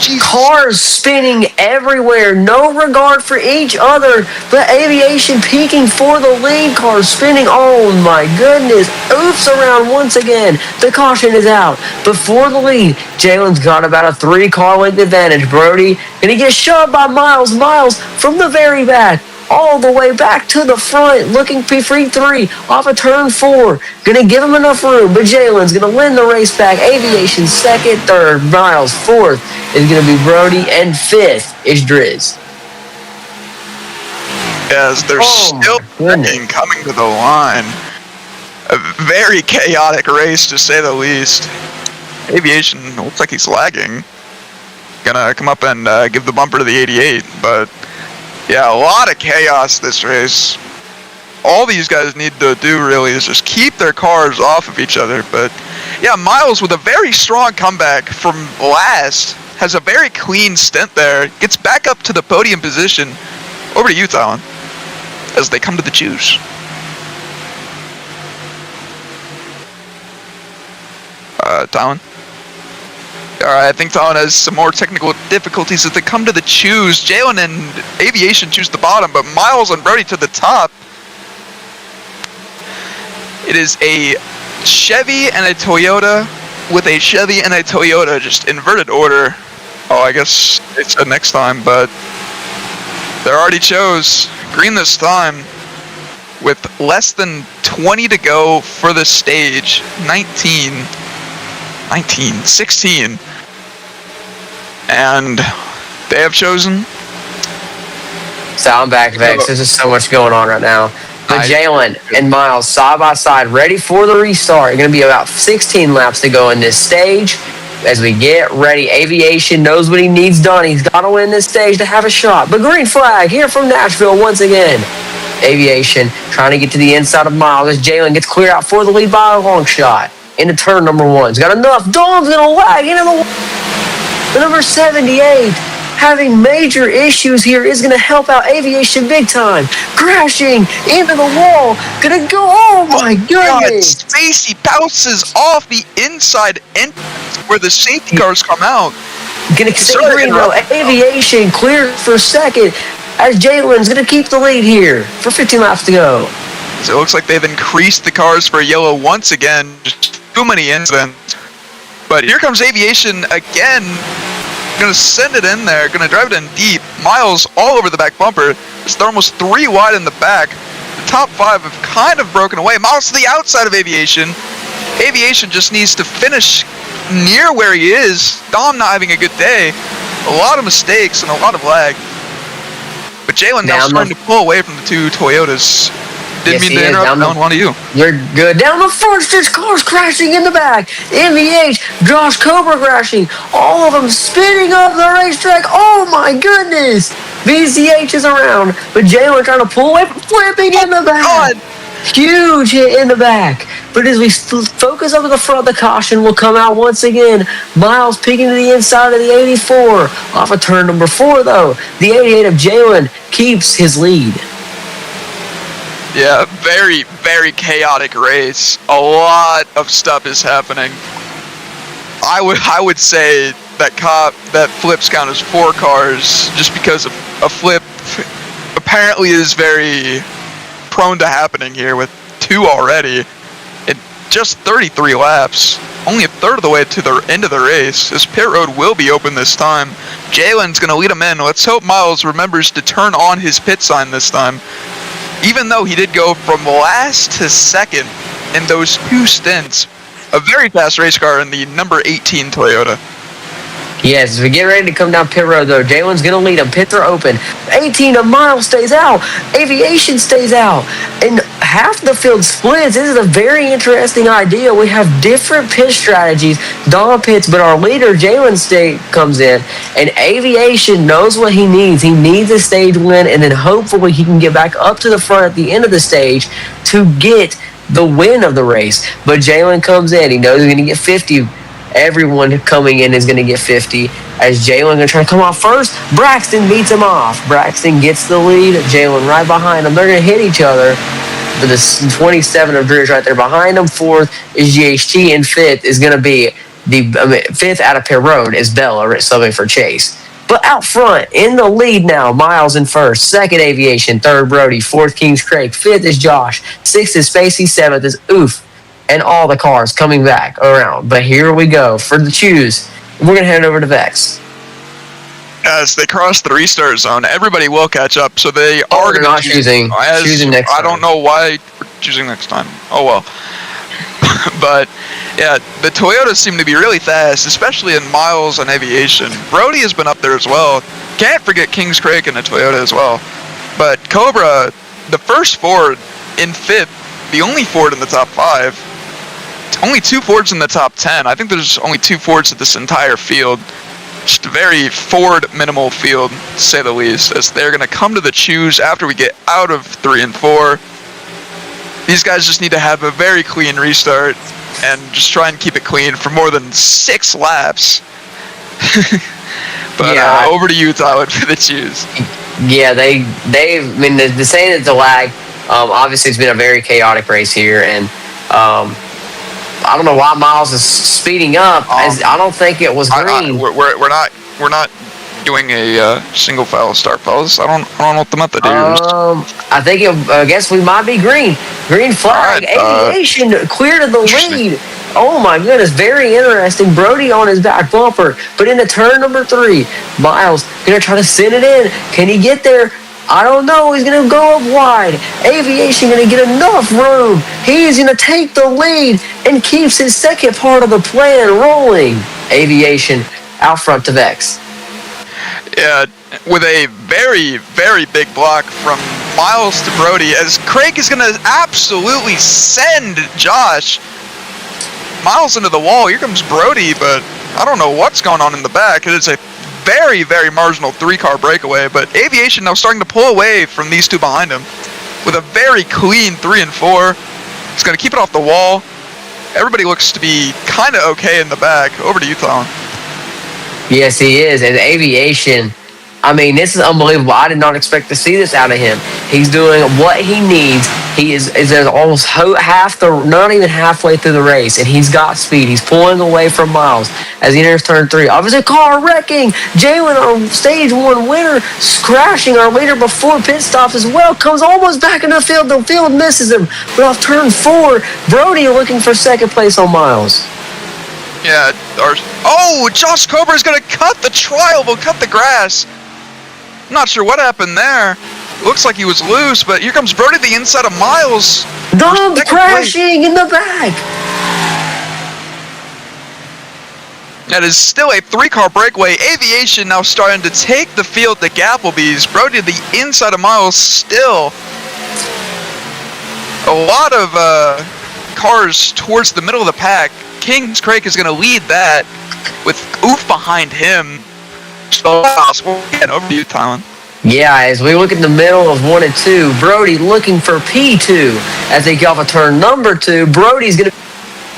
Jesus. Cars spinning everywhere, no regard for each other. But Aviation peaking for the lead, cars spinning. Oh my goodness. Oops around once again. The caution is out. But for the lead, Jalen's got about a 3-car length advantage. Brody gonna get shoved by Miles. Miles from the very back, all the way back to the front, looking for 3 off of turn 4. Gonna give him enough room, but Jalen's gonna win the race back. Aviation 2nd, 3rd, Miles 4th is gonna be Brody, and 5th is Driz. As they're still coming to the line. A very chaotic race, to say the least. Aviation looks like he's lagging. Gonna come up and give the bumper to the 88, but yeah, a lot of chaos this race. All these guys need to do really is just keep their cars off of each other. But yeah, Miles with a very strong comeback from last. Has a very clean stint there. Gets back up to the podium position. Over to you, Tylen, as they come to the choose. Tylen? Alright, I think Tylen has some more technical difficulties as they come to the choose. Jalen and Aviation choose the bottom, but Miles and Brody to the top. It is a Chevy and a Toyota with a Chevy and a Toyota, just inverted order. Oh, I guess it's next time, but they already chose green this time with less than 20 to go for the stage. 16. And they have chosen. Sound back, Vex. There's just so much going on right now. But Jalen and Miles side by side, ready for the restart. It's going to be about 16 laps to go in this stage. As we get ready, Aviation knows what he needs done. He's got to win this stage to have a shot. But green flag here from Nashville once again. Aviation trying to get to the inside of Miles as Jalen gets clear out for the lead by a long shot. Into turn number 1. He's got enough. Dom's going to lag into the number 78. Having major issues here is going to help out Aviation big time. Crashing into the wall. Going to go. Oh my goodness. God, Spacey bounces off the inside entrance where the safety cars come out. Going to stay green though. Aviation clear for 2nd as Jalen's going to keep the lead here for 15 laps to go. So it looks like they've increased the cars for yellow once again. Just too many incidents. But here comes Aviation again. Gonna send it in there. Gonna drive it in deep. Miles all over the back bumper. They're almost 3 wide in the back. The top 5 have kind of broken away. Miles to the outside of Aviation. Aviation just needs to finish near where he is. Dom not having a good day. A lot of mistakes and a lot of lag. But Jalen now starting to pull away from the 2 Toyotas. Didn't mean to interrupt. Down one of you. You're good. Down the front, there's cars crashing in the back. MVH, Josh Cobra crashing. All of them spinning up the racetrack. Oh my goodness. VCH is around, but Jalen trying to pull away, flipping in the back. God. Huge hit in the back. But as we focus over the front, the caution will come out once again. Miles peeking to the inside of the 84. Off of turn number 4, though. The 88 of Jalen keeps his lead. Yeah, very, very chaotic race. A lot of stuff is happening. I would say that flips count as 4 cars, just because a flip apparently is very prone to happening here with 2 already. just 33 laps, only a third of the way to the end of the race. This pit road will be open this time. Jalen's going to lead him in. Let's hope Miles remembers to turn on his pit sign this time. Even though he did go from last to second in those 2 stints, a very fast race car in the number 18 Toyota. Yes, as we get ready to come down pit road, though, Jalen's going to lead them. Pits are open. 18 of Miles stays out. Aviation stays out. And half the field splits. This is a very interesting idea. We have different pit strategies. Dom pits, but our leader, Jalen, comes in. And Aviation knows what he needs. He needs a stage win, and then hopefully he can get back up to the front at the end of the stage to get the win of the race. But Jalen comes in. He knows he's going to get 50. Everyone coming in is going to get 50. As Jalen going to try to come off first, Braxton beats him off. Braxton gets the lead. Jalen right behind him. They're going to hit each other. But the 27 of Drew's right there behind him. 4th is GHT, and 5th is going to be the 5th out of pit road is Bella subbing for Chase. But out front, in the lead now, Miles in 1st. 2nd, Aviation. 3rd, Brody. 4th, Kings Craig. 5th is Josh. 6th is Spacey. 7th is Oof. And all the cars coming back around. But here we go for the choose. We're going to head over to Vex. As they cross the restart zone, everybody will catch up. So they are They're not choosing next time. I don't know why we're choosing next time. Oh, well. But, yeah, the Toyotas seem to be really fast, especially in Miles and Aviation. Brody has been up there as well. Can't forget Kings Craig and the Toyota as well. But Cobra, the first Ford in 5th, the only Ford in the top 5. Only 2 Fords in the top 10. I think there's only 2 Fords at this entire field. Just a very Ford minimal field, to say the least, as they're going to come to the choose after we get out of 3 and 4. These guys just need to have a very clean restart and just try and keep it clean for more than 6 laps. But yeah, over to you, Tyler, for the choose. Yeah, I mean, the saying it's a lag, obviously it's been a very chaotic race here, and I don't know why Miles is speeding up. As I don't think it was green. We're not doing a single file start, fellas. I don't know what the method is. I guess we might be green. Green flag. Right, Aviation clear to the lead. Oh my goodness, very interesting. Brody on his back bumper, but into turn number 3, Miles gonna try to send it in. Can he get there? I don't know. He's going to go up wide. Aviation going to get enough room. He's going to take the lead and keeps his second part of the plan rolling. Aviation out front to Vex. Yeah, with a very, very big block from Miles to Brody, as Craig is going to absolutely send Josh Miles into the wall. Here comes Brody, but I don't know what's going on in the back. It is a very, very marginal 3-car breakaway, but Aviation now starting to pull away from these 2 behind him with a very clean 3 and 4. He's going to keep it off the wall. Everybody looks to be kind of okay in the back. Over to you, Talon. Yes, he is. And Aviation, I mean, this is unbelievable. I did not expect to see this out of him. He's doing what he needs. He is almost not even halfway through the race, and he's got speed. He's pulling away from Miles as he enters turn 3. Obviously, car wrecking. Jalen, our stage 1 winner, crashing our leader before pit stops as well. Comes almost back into the field. The field misses him. But off turn 4, Brody looking for second place on Miles. Yeah. Josh Cobra is going to cut the trial. Will cut the grass. I'm not sure what happened there. Looks like he was loose, but here comes Brody the inside of Miles. Dom crashing in the back. That is still a 3-car breakaway. Aviation now starting to take the field to Gapplebee's. Brody the inside of Miles still. A lot of cars towards the middle of the pack. Kings Craig is going to lead that with Oof behind him. So, over to you, Tylen. Yeah, as we look in the middle of 1 and 2, Brody looking for P2 as they get off of turn number 2. Brody's going to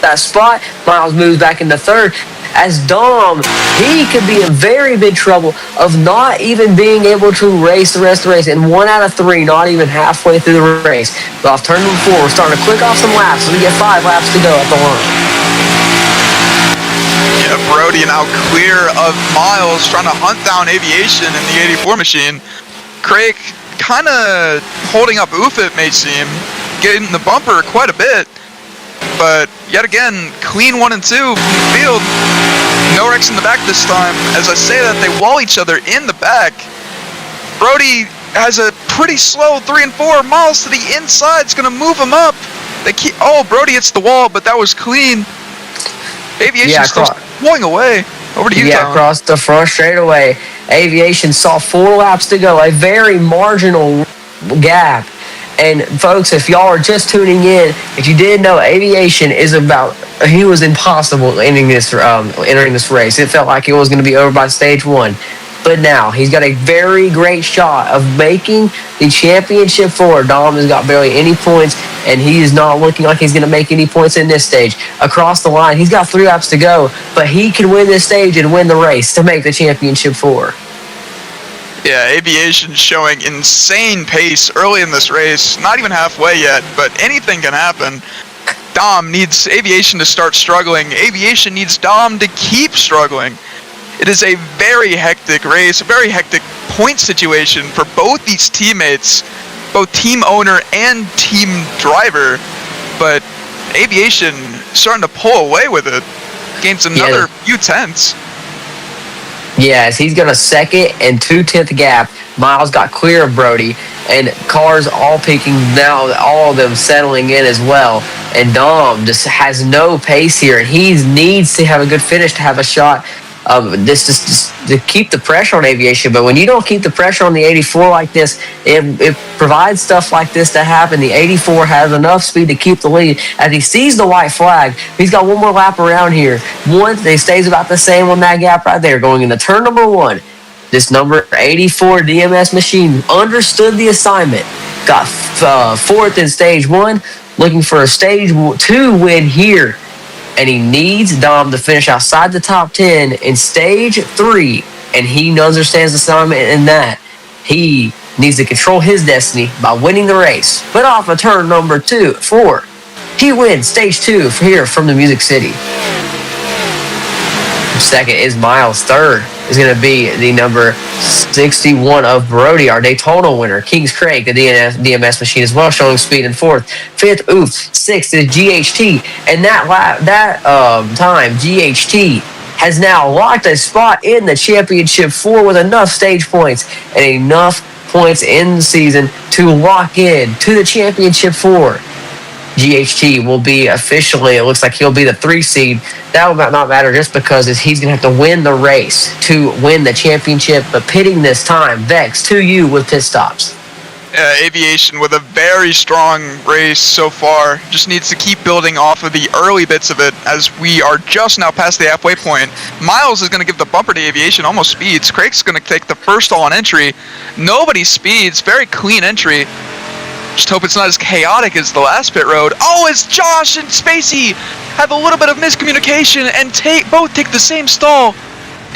that spot. Miles moves back into 3rd. As Dom, he could be in very big trouble of not even being able to race the rest of the race. And 1 out of 3, not even halfway through the race. But off turn number 4, we're starting to click off some laps. So we get 5 laps to go at the line. Yeah, Brody now clear of Miles, trying to hunt down Aviation in the 84 machine. Craig kind of holding up Oof, it may seem, getting the bumper quite a bit, but yet again, clean 1 and 2 from the field. No wrecks in the back this time. As I say that, they wall each other in the back. Brody has a pretty slow 3 and 4. Miles to the inside is going to move him up. Brody hits the wall, but that was clean. Aviation still pulling away. Over to you, Tyler. Across the front straightaway. Aviation saw 4 laps to go, a very marginal gap. And folks, if y'all are just tuning in, if you didn't know, Aviation he was impossible entering this race. It felt like it was going to be over by stage 1. But now he's got a very great shot of making the championship 4. Dom has got barely any points, and he is not looking like he's going to make any points in this stage. Across the line, he's got 3 laps to go, but he can win this stage and win the race to make the championship 4. Yeah, Aviation showing insane pace early in this race. Not even halfway yet, but anything can happen. Dom needs Aviation to start struggling. Aviation needs Dom to keep struggling. It is a very hectic race, a very hectic point situation for both these teammates, both team owner and team driver. But Aviation starting to pull away with it. Gains another few tenths. Yes, he's got a 2nd and 2/10 gap. Miles got clear of Brody, and cars all peaking now, all of them settling in as well. And Dom just has no pace here, and he needs to have a good finish to have a shot. This to keep the pressure on Aviation, but when you don't keep the pressure on the 84 like this, it provides stuff like this to happen. The 84 has enough speed to keep the lead. As he sees the white flag, he's got 1 more lap around here. He stays about the same on that gap right there, going into turn number 1. This number 84 DMS machine understood the assignment, got 4th in stage 1, looking for a stage 2 win here. And he needs Dom to finish outside the top 10 in stage 3. And he understands the assignment in that. He needs to control his destiny by winning the race. But off of turn number 4, he wins stage 2 here from the Music City. 2nd is Miles. 3rd is going to be the number 61 of Brody, our Daytona winner. Kings Craig, the DMS machine as well, showing speed in 4th. 5th, 6th is GHT. And that time, GHT has now locked a spot in the championship 4 with enough stage points and enough points in the season to lock in to the championship 4. GHT will be officially, it looks like he'll be the 3 seed. That will not matter just because he's going to have to win the race to win the championship. But pitting this time, Vex to you with pit stops. Aviation with a very strong race so far. Just needs to keep building off of the early bits of it as we are just now past the halfway point. Miles is going to give the bumper to Aviation, almost speeds. Craig's going to take the first all on entry. Nobody speeds. Very clean entry. Just hope it's not as chaotic as the last pit road. It's Josh and Spacey have a little bit of miscommunication and both take the same stall.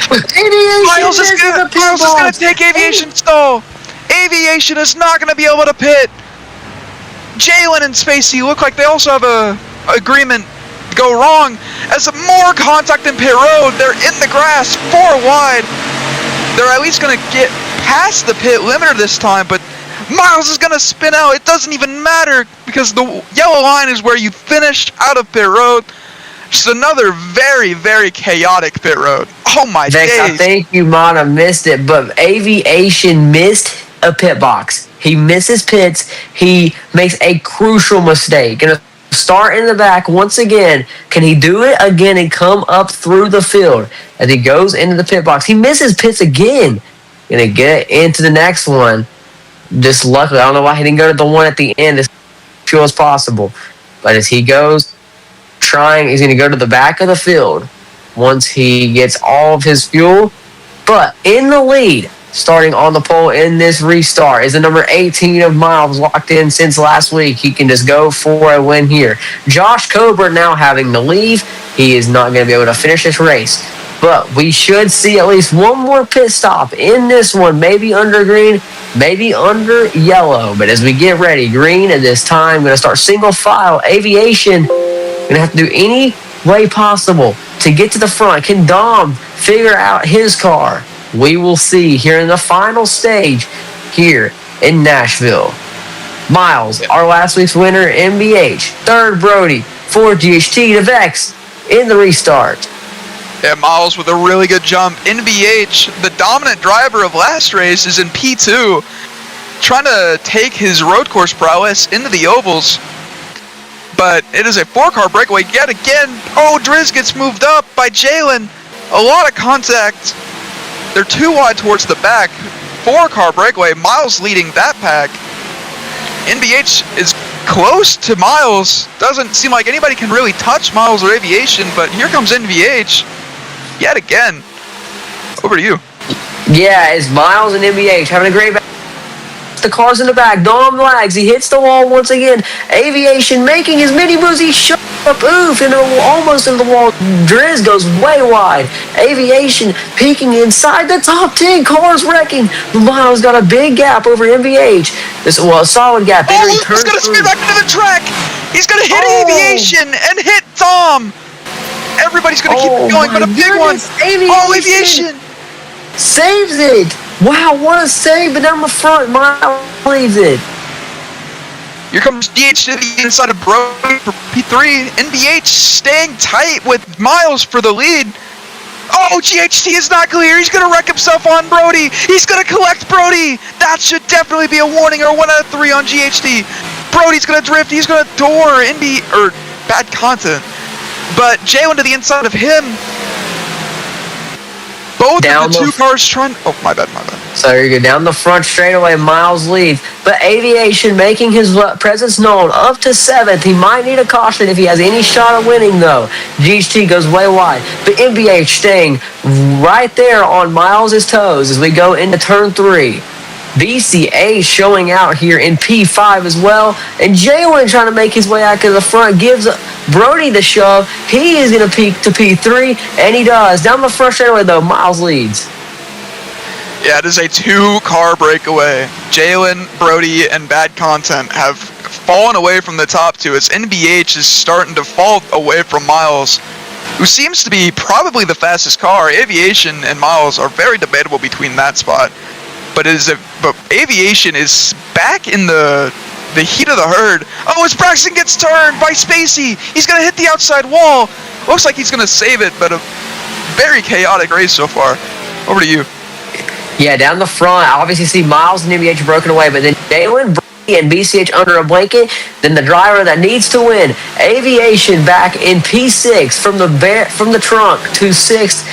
Miles is going to take Aviation's stall. Aviation is not going to be able to pit. Jalen and Spacey look like they also have a agreement to go wrong. As more contact in pit road, they're in the grass, 4 wide. They're at least going to get past the pit limiter this time, but Miles is going to spin out. It doesn't even matter because the yellow line is where you finished out of pit road. Just another very, very chaotic pit road. Oh my Vex, days. I think you might have missed it, but Aviation missed a pit box. He misses pits. He makes a crucial mistake. Gonna start in the back once again. Can he do it again and come up through the field as he goes into the pit box? He misses pits again. Gonna get into the next one. Just luckily, I don't know why he didn't go to the one at the end as few as possible. But as he goes, he's going to go to the back of the field once he gets all of his fuel. But in the lead, starting on the pole in this restart, is the number 18 of Miles, locked in since last week. He can just go for a win here. Josh Cobra now having to leave. He is not going to be able to finish this race. But we should see at least one more pit stop in this one. Maybe under green, maybe under yellow. But as we get ready, green at this time, going to start single file. Aviation going to have to do any way possible to get to the front. Can Dom figure out his car? We will see here in the final stage here in Nashville. Miles, our last week's winner, MBH. 3rd, Brody. for GHT to Vex in the restart. Yeah, Miles with a really good jump. NBH, the dominant driver of last race, is in P2, trying to take his road course prowess into the ovals. But it is a 4-car breakaway yet again. Oh, Driz gets moved up by Jalen. A lot of contact. They're too wide towards the back. 4-car breakaway. Miles leading that pack. NBH is close to Miles. Doesn't seem like anybody can really touch Miles or Aviation, but here comes NBH yet again. Over to you. Yeah, it's Miles and NBH having a great back. The car's in the back. Dom lags. He hits the wall once again. Aviation making his mini moves. He shut up. Oof. And almost in the wall. Driz goes way wide. Aviation peeking inside the top 10. Cars wrecking. Miles got a big gap over NBH. This a solid gap. Oh, he's going to spin back into the track. He's going to hit Aviation and hit Dom. Everybody's going to keep going, but a big one. Aviation saves it. Wow, what a save, but down the front, Miles leaves it. Here comes DH to the inside of Brody for P3. NBH staying tight with Miles for the lead. Oh, GHT is not clear. He's going to wreck himself on Brody. He's going to collect Brody. That should definitely be a warning or 1 out of 3 on GHT. Brody's going to drift. He's going to door bad content. But Jalen to the inside of him. Both of the 2 cars trying. Oh, my bad. So you go down the front straightaway. Miles leads, but Aviation making his presence known up to 7th. He might need a caution if he has any shot of winning, though. GHT goes way wide, but NBH staying right there on Miles' toes as we go into turn 3. BCA showing out here in P5 as well, and Jalen trying to make his way out to the front, gives Brody the shove. He is going to peak to P3, and he does. Down the front straightaway, though, Miles leads. Yeah, it is a 2-car breakaway. Jalen, Brody, and Bad Content have fallen away from the top 2 as NBH is starting to fall away from Miles, who seems to be probably the fastest car. Aviation and Miles are very debatable between that spot. But Aviation is back in the heat of the herd. Oh, as Braxton gets turned by Spacey. He's going to hit the outside wall. Looks like he's going to save it, but a very chaotic race so far. Over to you. Yeah, down the front, I obviously see Miles and NBH broken away, but then Jalen, Brody, and BCH under a blanket. Then the driver that needs to win, Aviation back in P6 from the trunk to 6th,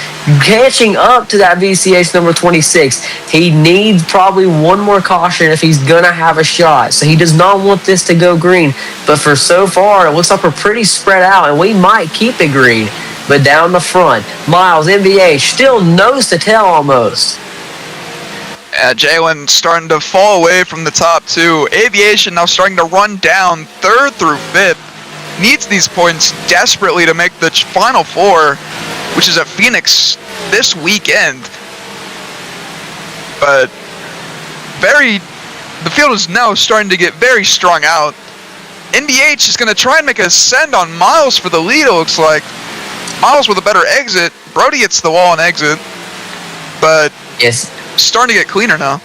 catching up to that BCH number 26. He needs probably one more caution if he's going to have a shot. So he does not want this to go green. But for so far, it looks like we're pretty spread out, and we might keep it green. But down the front, Miles, NBH, still nose to tail almost. Jalen starting to fall away from the top 2. Aviation now starting to run down 3rd through 5th. Needs these points desperately to make the final 4, which is at Phoenix this weekend. But the field is now starting to get very strung out. NBH is going to try and make a send on Miles for the lead, it looks like. Miles with a better exit. Brody hits the wall and exit. But yes, starting to get cleaner now.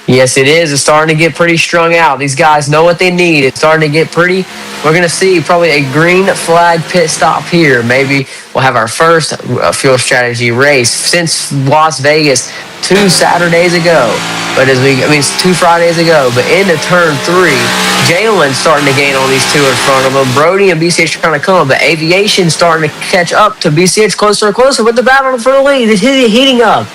Yes, it is. It's starting to get pretty strung out. These guys know what they need. It's starting to get pretty. We're going to see probably a green flag pit stop here. Maybe we'll have our first fuel strategy race since Las Vegas 2 Saturdays ago. But 2 Fridays ago. But into turn 3, Jalen starting to gain on these 2 in front of him. Brody and BCH are trying to come, but Aviation starting to catch up to BCH closer and closer with the battle for the lead. It's heating up.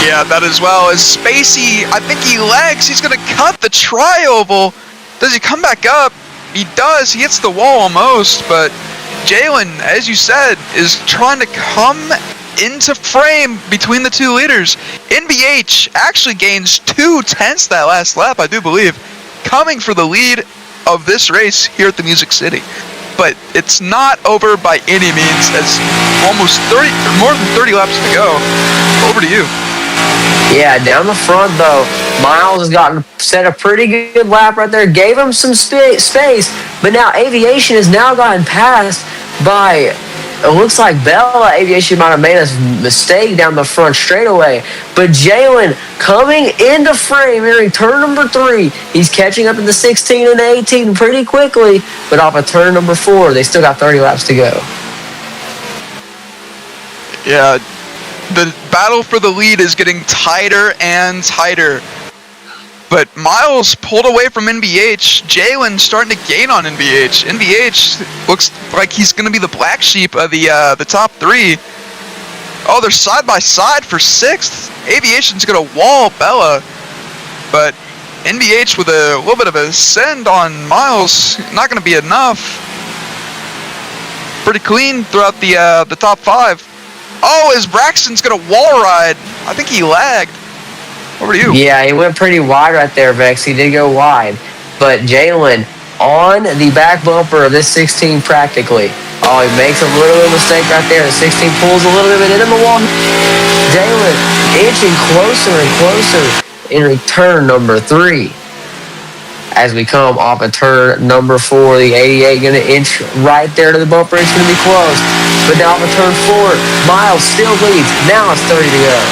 Yeah, that as well. As Spacey, I think he lags. He's going to cut the tri-oval. Does he come back up? He does. He hits the wall almost, but Jalen, as you said, is trying to come into frame between the 2 leaders. NBH actually gains 2/10 that last lap, I do believe, coming for the lead of this race here at the Music City. But it's not over by any means, as more than 30 laps to go. Over to you. Yeah, down the front, though, Miles has set a pretty good lap right there. Gave him some space, but now Aviation has now gotten passed by it looks like Bella Aviation might have made a mistake down the front straightaway. But Jalen coming into frame, entering turn number 3. He's catching up in the 16 and the 18 pretty quickly. But off of turn number 4, they still got 30 laps to go. Yeah, the battle for the lead is getting tighter and tighter. But Miles pulled away from NBH. Jalen starting to gain on NBH. NBH looks like he's going to be the black sheep of the top 3. Oh, they're side by side for 6th. Aviation's going to wall Bella. But NBH with a little bit of a send on Miles, not going to be enough. Pretty clean throughout the top 5. Oh, as Braxton's going to wall ride. I think he lagged. Over to you. Yeah, he went pretty wide right there, Vex. He did go wide. But Jalen on the back bumper of this 16 practically. Oh, he makes a little bit of mistake right there. The 16 pulls a little bit into the wall. Jalen inching closer and closer in return number 3. As we come off of turn number 4, the 88 going to inch right there to the bumper. It's going to be close. But now off of turn 4, Miles still leads. Now it's 30 to go.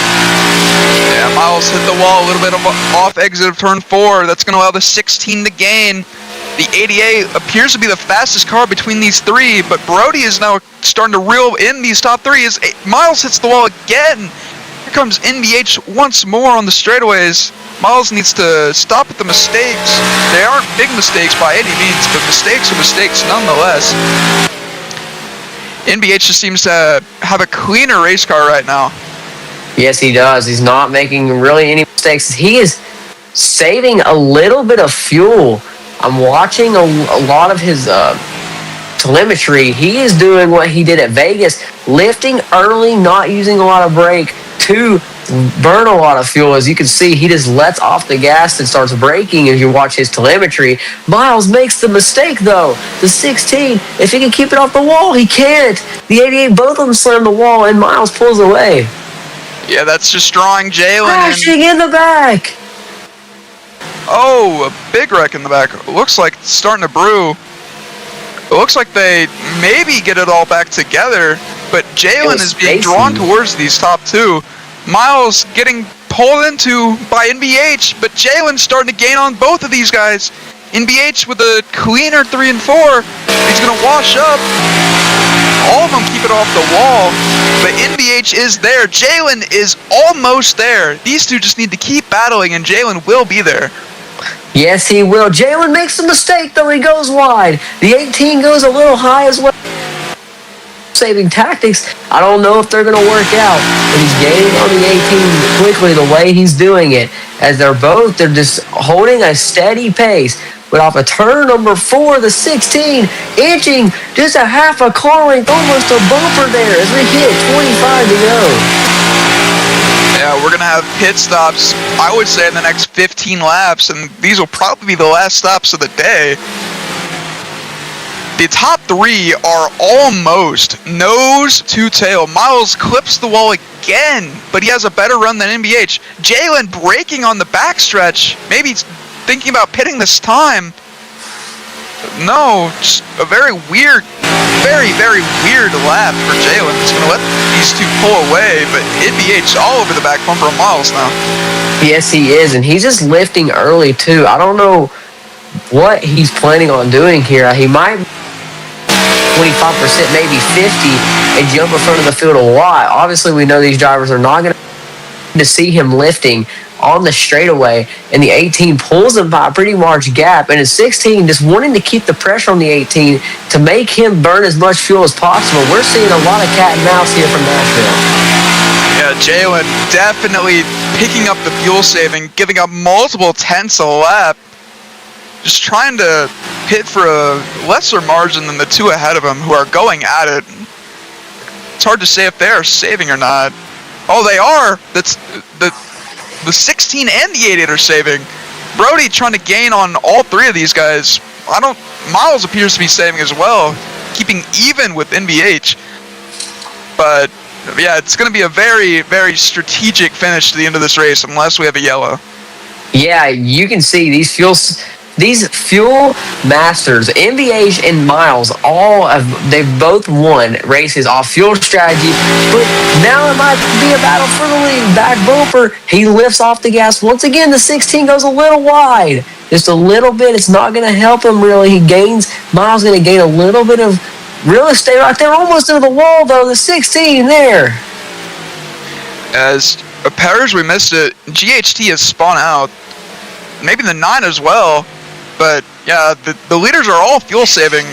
Yeah, Miles hit the wall a little bit off exit of turn 4. That's going to allow the 16 to gain. The 88 appears to be the fastest car between these 3, but Brody is now starting to reel in these top 3 as Miles hits the wall again. Here comes NBH once more on the straightaways. Miles needs to stop at the mistakes. They aren't big mistakes by any means, but mistakes are mistakes nonetheless. NBH just seems to have a cleaner race car right now. Yes, he does. He's not making really any mistakes. He is saving a little bit of fuel. I'm watching a lot of his telemetry. He is doing what he did at Vegas, lifting early, not using a lot of brake to burn a lot of fuel. As you can see, he just lets off the gas and starts braking as you watch his telemetry. Miles makes the mistake, though. The 16, if he can keep it off the wall, he can't. The 88, both of them slam the wall, and Miles pulls away. Yeah, that's just drawing Jalen. Crashing in the back. Oh, a big wreck in the back. It looks like it's starting to brew. It looks like they maybe get it all back together, but Jalen is being drawn towards these top 2. Miles getting pulled into by NBH, but Jalen's starting to gain on both of these guys. NBH with a cleaner 3 and 4. He's going to wash up. All of them keep it off the wall, but NBH is there. Jalen is almost there. These two just need to keep battling, and Jalen will be there. Yes, he will. Jalen makes a mistake, though. He goes wide. The 18 goes a little high as well. Saving tactics, I don't know if they're going to work out, but he's gaining on the 18 quickly the way he's doing it, as they're just holding a steady pace. But off of turn number 4, the 16, inching just a half a car length, almost a bumper there as we hit 25 to go. Yeah, we're going to have pit stops, I would say, in the next 15 laps, and these will probably be the last stops of the day. The top 3 are almost nose to tail. Miles clips the wall again, but he has a better run than NBH. Jalen braking on the backstretch, maybe thinking about pitting this time. No, just a very weird, very weird lap for Jalen. He's going to let these two pull away, but NBH all over the back bumper of Miles now. Yes, he is, and he's just lifting early, too. I don't know what he's planning on doing here. He might 25%, maybe 50, and jump in front of the field a lot. Obviously, we know these drivers are not going to see him lifting on the straightaway, and the 18 pulls him by a pretty large gap, and the 16 just wanting to keep the pressure on the 18 to make him burn as much fuel as possible. We're seeing a lot of cat and mouse here from Nashville. Yeah, Jalen definitely picking up the fuel saving, giving up multiple tenths a lap, just trying to pit for a lesser margin than the 2 ahead of him who are going at it. It's hard to say if they are saving or not. Oh, they are. That's the 16 and the 88 are saving. Brody trying to gain on all 3 of these guys. Miles appears to be saving as well, keeping even with NBH. But yeah, it's going to be a very strategic finish to the end of this race unless we have a yellow. Yeah, you can see these these fuel masters, MBH and Miles, they've both won races off fuel strategy, but now it might be a battle for the lead. Back bumper, he lifts off the gas. Once again, the 16 goes a little wide. Just a little bit. It's not going to help him really. Miles going to gain a little bit of real estate right there, almost into the wall though. The 16 there. As a pairs, we missed it. GHT has spun out. Maybe the 9 as well. But yeah, the leaders are all fuel saving.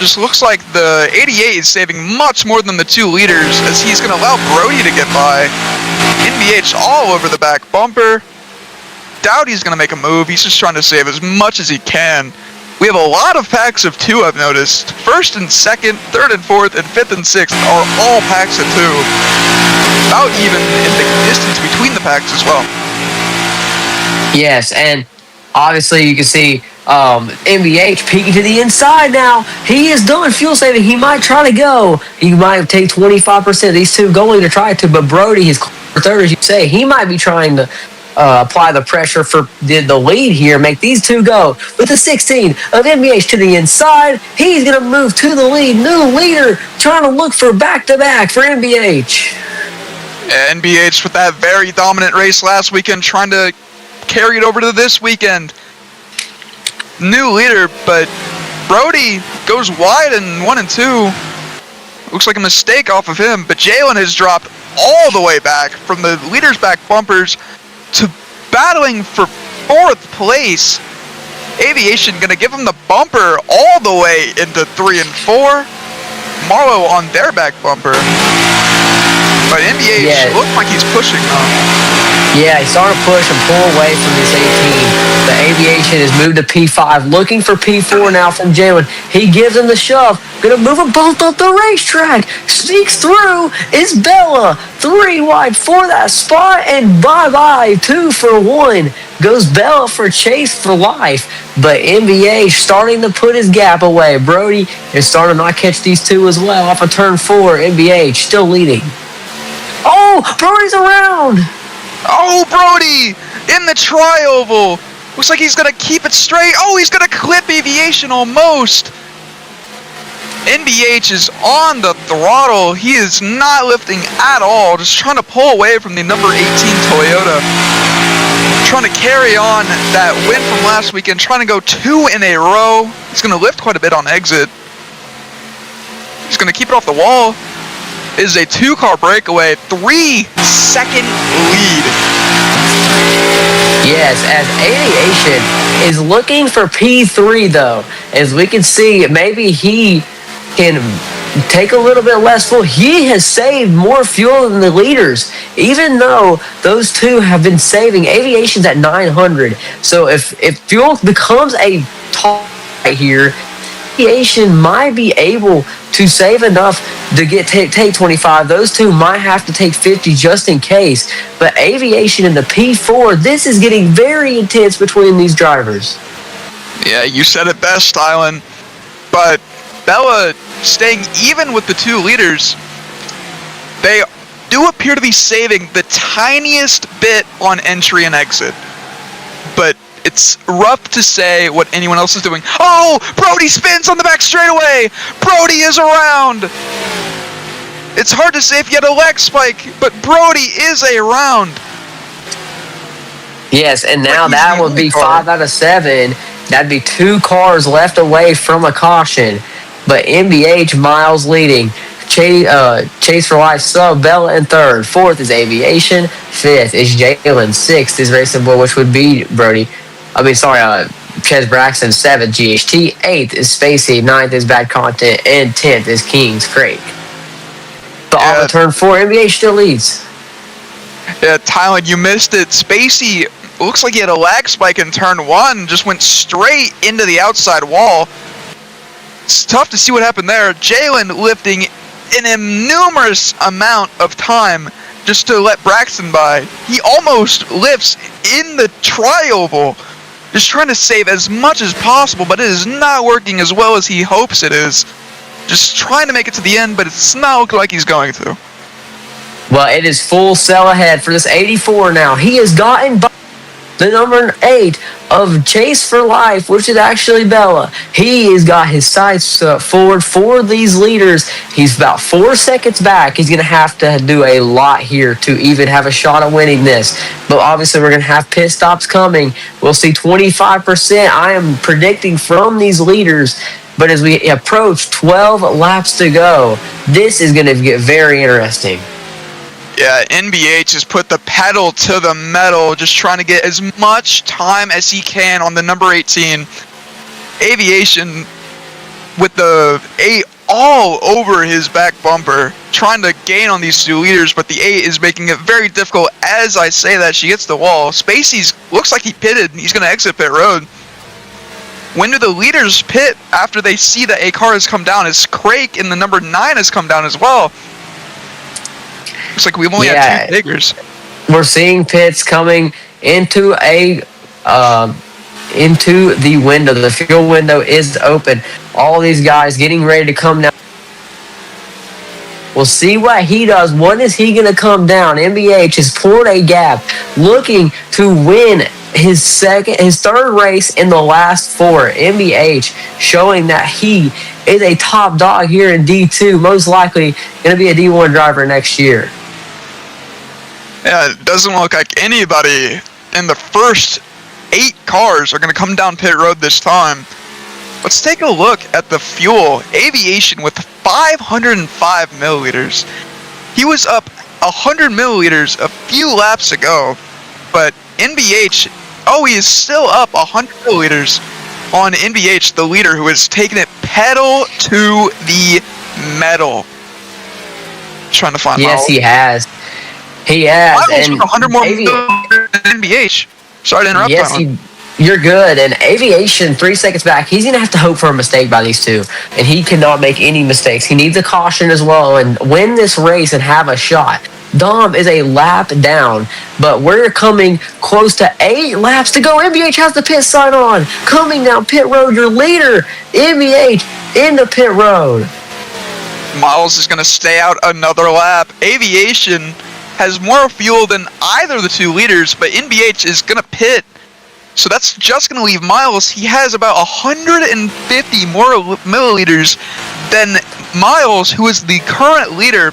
Just looks like the 88 is saving much more than the 2 leaders, as he's going to allow Brody to get by. NBH all over the back bumper. Dowdy's going to make a move. He's just trying to save as much as he can. We have a lot of packs of 2, I've noticed. First and second, third and fourth, and fifth and sixth are all packs of 2. About even in the distance between the packs as well. Yes, and obviously you can see MBH peeking to the inside now. He is done fuel saving. He might try to go. He might take 25%. These 2 going to try to, but Brody, his third, as you say, he might be trying to apply the pressure for the lead here, make these 2 go. With the 16 of MBH to the inside, he's going to move to the lead. New leader trying to look for back-to-back for MBH. NBH with that very dominant race last weekend, trying to carry it over to this weekend. New leader, but Brody goes wide in 1 and 2. Looks like a mistake off of him, but Jalen has dropped all the way back from the leader's back bumpers to battling for 4th place. Aviation going to give him the bumper all the way into 3 and 4. Marlowe on their back bumper. But NBH looks like he's pushing though. Yeah, he's starting to push and pull away from this 18. The Aviation has moved to P5, looking for P4 now from Jalen. He gives him the shove. Gonna move them both up the racetrack. Sneaks through. It's Bella. 3 wide for that spot, and bye-bye. 2 for 1. Goes Bella for chase for life. But MBH starting to put his gap away. Brody is starting to not catch these 2 as well. Off of turn 4, MBH still leading. Oh, Brody's around. Oh, Brody in the tri-oval. Looks like he's going to keep it straight. Oh, he's going to clip Aviation almost. NBH is on the throttle. He is not lifting at all. Just trying to pull away from the number 18 Toyota. Trying to carry on that win from last weekend. Trying to go 2 in a row. He's going to lift quite a bit on exit. He's going to keep it off the wall. It is a 2-car breakaway, 3-second lead. Yes, as Aviation is looking for P3 though. As we can see, maybe he can take a little bit less fuel. He has saved more fuel than the leaders, even though those 2 have been saving. Aviation's at 900. So if fuel becomes a top right here, Aviation might be able to save enough to take 25. Those 2 might have to take 50 just in case. But Aviation in the P4, this is getting very intense between these drivers. Yeah, you said it best, Stylen. But Bella staying even with the 2 leaders. They do appear to be saving the tiniest bit on entry and exit. But it's rough to say what anyone else is doing. Oh, Brody spins on the back straightaway. Brody is around. It's hard to say if he had a leg spike, but Brody is around. Yes, and now that would be 5 out of 7. That'd be 2 cars left away from a caution. But MBH Miles leading. Chase for life, sub Bella in 3rd. 4th is Aviation. 5th is Jalen. 6th is Racing Bull, which would be Brody. Ches Braxton. 7th, GHT. 8th is Spacey. 9th is Bad Content. And 10th is Kings Creek. But off of turn 4, MBH still leads. Yeah, Tylen, you missed it. Spacey looks like he had a lag spike in turn 1. Just went straight into the outside wall. It's tough to see what happened there. Jalen lifting an innumerous amount of time just to let Braxton by. He almost lifts in the tri-oval, just trying to save as much as possible, but it is not working as well as he hopes it is. Just trying to make it to the end, but it's not looking like he's going to. Well, it is full sell ahead for this 84 now. He has gotten by the number 8 of Chase for Life, which is actually Bella. He has got his sights forward for these leaders. He's about 4 seconds back. He's going to have to do a lot here to even have a shot at winning this. But obviously, we're going to have pit stops coming. We'll see 25%. I am predicting from these leaders. But as we approach 12 laps to go, this is going to get very interesting. Yeah, NBH has put the pedal to the metal, just trying to get as much time as he can on the number 18. Aviation with the 8 all over his back bumper, trying to gain on these 2 leaders, but the 8 is making it very difficult. As I say that, she hits the wall. Spacey's looks like he pitted, and he's going to exit pit road. When do the leaders pit after they see that a car has come down? As Craig in the number 9 has come down as well. Looks like we've only had 2 takers. We're seeing pits coming into into the window. The fuel window is open. All these guys getting ready to come down. We'll see what he does. When is he going to come down? MBH has poured a gap, looking to win his 3rd race in the last 4. MBH showing that he is a top dog here in D2. Most likely going to be a D1 driver next year. Yeah, it doesn't look like anybody in the first 8 cars are going to come down pit road this time. Let's take a look at the fuel. Aviation with 505 milliliters. He was up 100 milliliters a few laps ago, but NBH, he is still up 100 milliliters on NBH, the leader, who has taken it pedal to the metal. Trying to find Yes, Miles. he has. He has. Miles And with 100 more milliliters than NBH. Sorry to interrupt. Yes, you're good. And Aviation, 3 seconds back, he's going to have to hope for a mistake by these 2. And he cannot make any mistakes. He needs a caution as well and win this race and have a shot. Dom is a lap down, but we're coming close to 8 laps to go. MBH has the pit sign on. Coming down pit road, your leader, MBH, into pit road. Miles is going to stay out another lap. Aviation has more fuel than either of the 2 leaders, but NBH is going to pit. So that's just going to leave Miles. He has about 150 more milliliters than Miles, who is the current leader.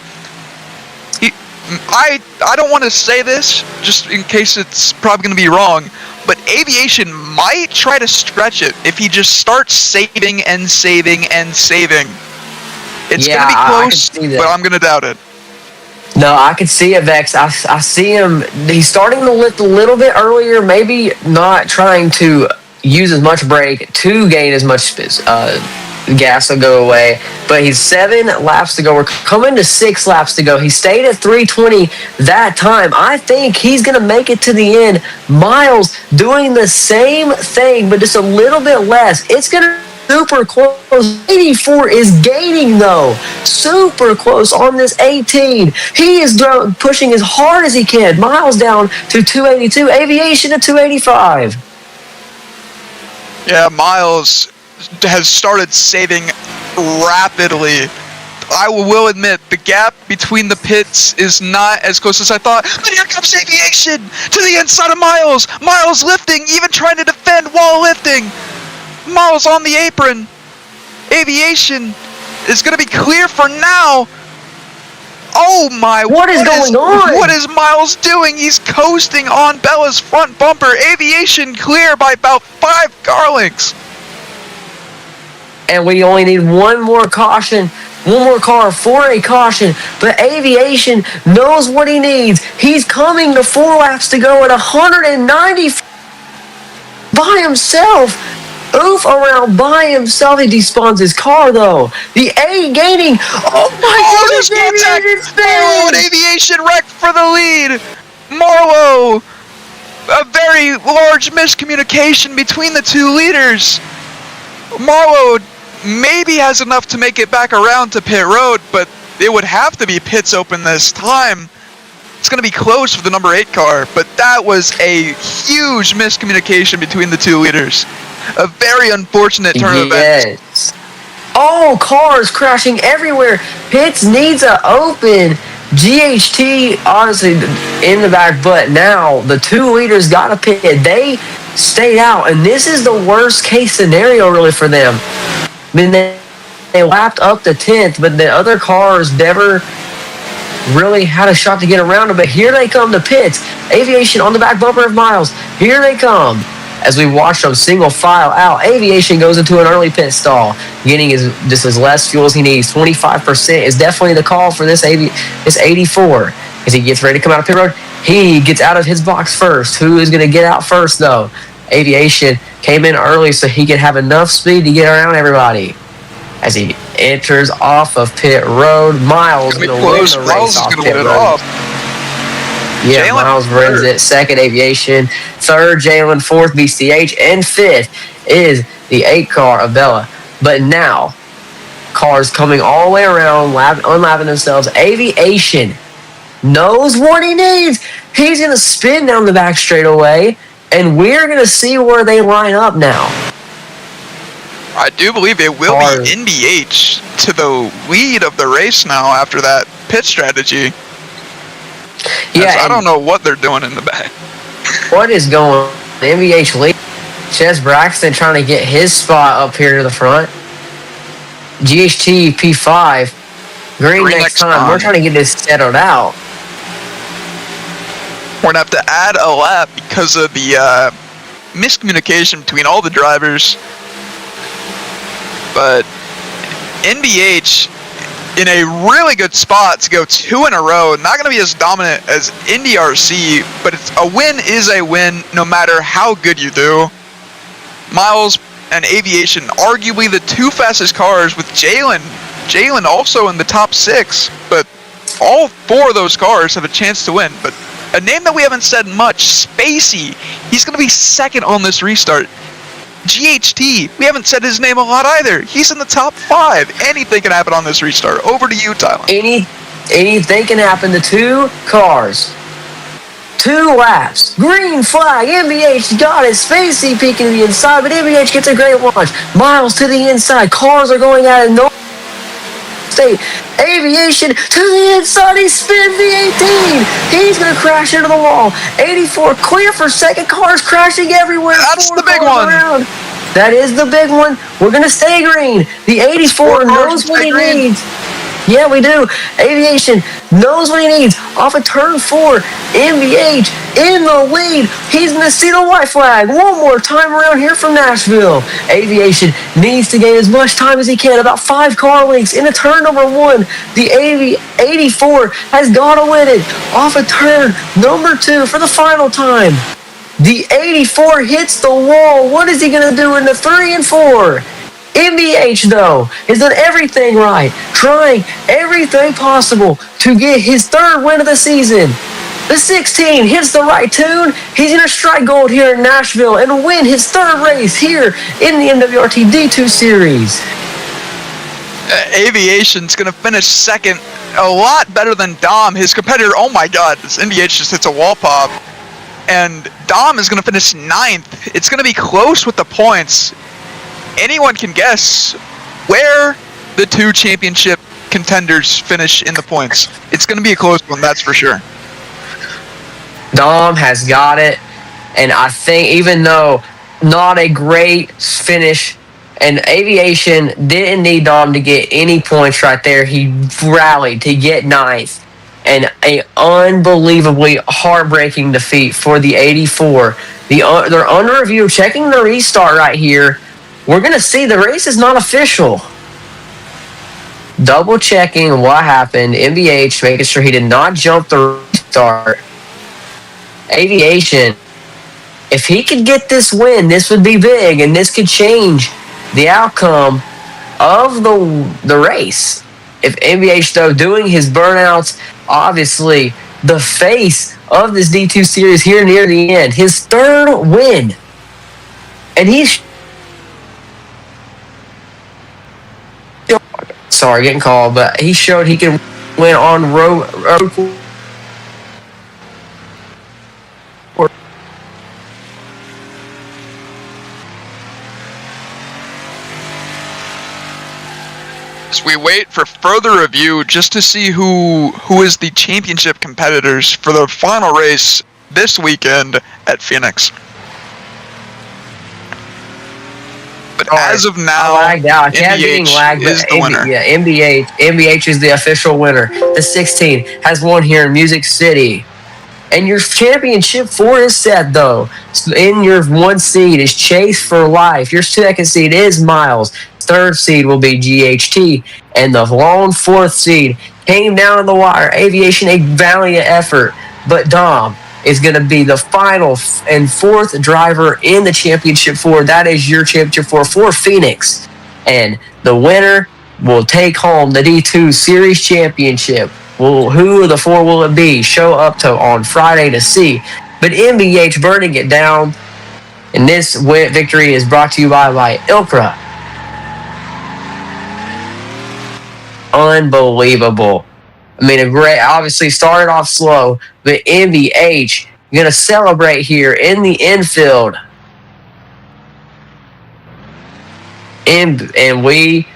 I don't want to say this, just in case it's probably going to be wrong, but Aviation might try to stretch it if he just starts saving and saving and saving. It's going to be close, but I'm going to doubt it. No, I can see it, Vex. I see him. He's starting to lift a little bit earlier, maybe not trying to use as much brake to gain as much gas will go away. But he's 7 laps to go. We're coming to 6 laps to go. He stayed at 320 that time. I think he's going to make it to the end. Miles doing the same thing, but just a little bit less. It's going to super close. 84 is gaining though. Super close on this 18. He is pushing as hard as he can. Miles down to 282. Aviation to 285. Yeah, Miles has started saving rapidly. I will admit, the gap between the pits is not as close as I thought. But here comes Aviation to the inside of Miles. Miles lifting, even trying to defend while lifting. Miles on the apron. Aviation is going to be clear for now. Oh my! What is going on? What is Miles doing? He's coasting on Bella's front bumper. Aviation clear by about 5 car lengths. And we only need one more caution. One more car for a caution. But Aviation knows what he needs. He's coming to 4 laps to go at 190 by himself. Oof around by himself. He despawns his car though. The A gaining. Oh my goodness, Marlowe and Aviation wrecked for the lead. Marlowe, a very large miscommunication between the 2 leaders. Marlowe maybe has enough to make it back around to pit road, but it would have to be pits open this time. It's going to be close for the number 8 car, but that was a huge miscommunication between the 2 leaders. A very unfortunate turn of events. Oh, cars crashing everywhere. Pits needs a open. GHT honestly in the back, but now the 2 leaders got a pit. They stayed out, and this is the worst case scenario really for them. I mean, they lapped up to 10th, but the other cars never really had a shot to get around them. But here they come to pits. Aviation on the back bumper of Miles. Here they come. As we watch them single file out, Aviation goes into an early pit stall, getting just as less fuel as he needs. 25% is definitely the call for this 84. As he gets ready to come out of pit road, he gets out of his box first. Who is going to get out first, though? Aviation came in early so he could have enough speed to get around everybody. As he enters off of pit road, Miles going to win the race off pit road. Yeah, Jaylen Miles wins it. Second, Aviation. Third, Jalen. Fourth, BCH. And fifth is the 8 car of Bella. But now, cars coming all the way around, unlapping themselves. Aviation knows what he needs. He's going to spin down the back straightaway, and we're going to see where they line up now. I do believe it will be NBH to the lead of the race now after that pit strategy. Yeah, I don't know what they're doing in the back. What is going on? The NBH lead. Ches Braxton trying to get his spot up here to the front. GHT P5. Green next time. We're trying to get this settled out. We're going to have to add a lap because of the miscommunication between all the drivers. But NBH in a really good spot to go 2 in a row. Not going to be as dominant as NDRC, but a win is a win no matter how good you do. Miles and Aviation, arguably the 2 fastest cars with Jalen. Jalen also in the top 6, but all 4 of those cars have a chance to win. But a name that we haven't said much, Spacey, he's going to be second on this restart. GHT, we haven't said his name a lot either. He's in the top 5. Anything can happen on this restart. Over to you, Tyler. Anything can happen. The 2 cars. 2 laps. Green flag. MBH got it. Spacey peeking to the inside, but MBH gets a great launch. Miles to the inside. Cars are going at it. No state. Aviation to the inside. He spins the 18. He's going to crash into the wall. 84 clear for second. Cars crashing everywhere. That's the big one. Around. That is the big one. We're going to stay green. The 84 knows what he needs. Yeah, we do. Aviation knows what he needs. Off of turn 4, MVH in the lead. He's going to see the white flag one more time around here from Nashville. Aviation needs to gain as much time as he can, about 5 car lengths into turn number 1. The 84 has got to win it. Off of turn number 2 for the final time. The 84 hits the wall. What is he going to do in the 3 and 4? MBH, though, has done everything right, trying everything possible to get his 3rd win of the season. The 16 hits the right tune. He's going to strike gold here in Nashville and win his 3rd race here in the MWRT D2 Series. Aviation's going to finish 2nd, a lot better than Dom, his competitor. Oh my god, this MBH just hits a wall pop. And Dom is going to finish 9th. It's going to be close with the points. Anyone can guess where the 2 championship contenders finish in the points. It's going to be a close one, that's for sure. Dom has got it, and I think even though not a great finish, and Aviation didn't need Dom to get any points right there, he rallied to get 9th. And an unbelievably heartbreaking defeat for the 84. They're under review, checking the restart right here. We're going to see the race is not official. Double checking what happened. MBH making sure he did not jump the restart. Aviation, if he could get this win, this would be big, and this could change the outcome of the race. If MBH, though, doing his burnouts, obviously the face of this D2 Series here near the end, his 3rd win. And he's... Sorry, getting called, but he showed he can win on road. as we wait for further review just to see who is the championship competitors for the final race this weekend at Phoenix. But as of now, I kept getting lagged, is but the winner. Yeah, MBH is the official winner. The 16 has won here in Music City. And your championship 4 is set, though. In your 1 seed is Chase for Life. Your 2nd seed is Miles. 3rd seed will be GHT. And the lone 4th seed came down to the wire. Aviation, a valiant effort. But Dom is going to be the final and 4th driver in the championship 4. That is your championship 4 for Phoenix. And the winner will take home the D2 Series championship. Well, who of the 4 will it be? Show up on Friday to see. But MBH burning it down. And this victory is brought to you by Ilkra. Unbelievable. I mean, obviously started off slow, but MBH going to celebrate here in the infield. And we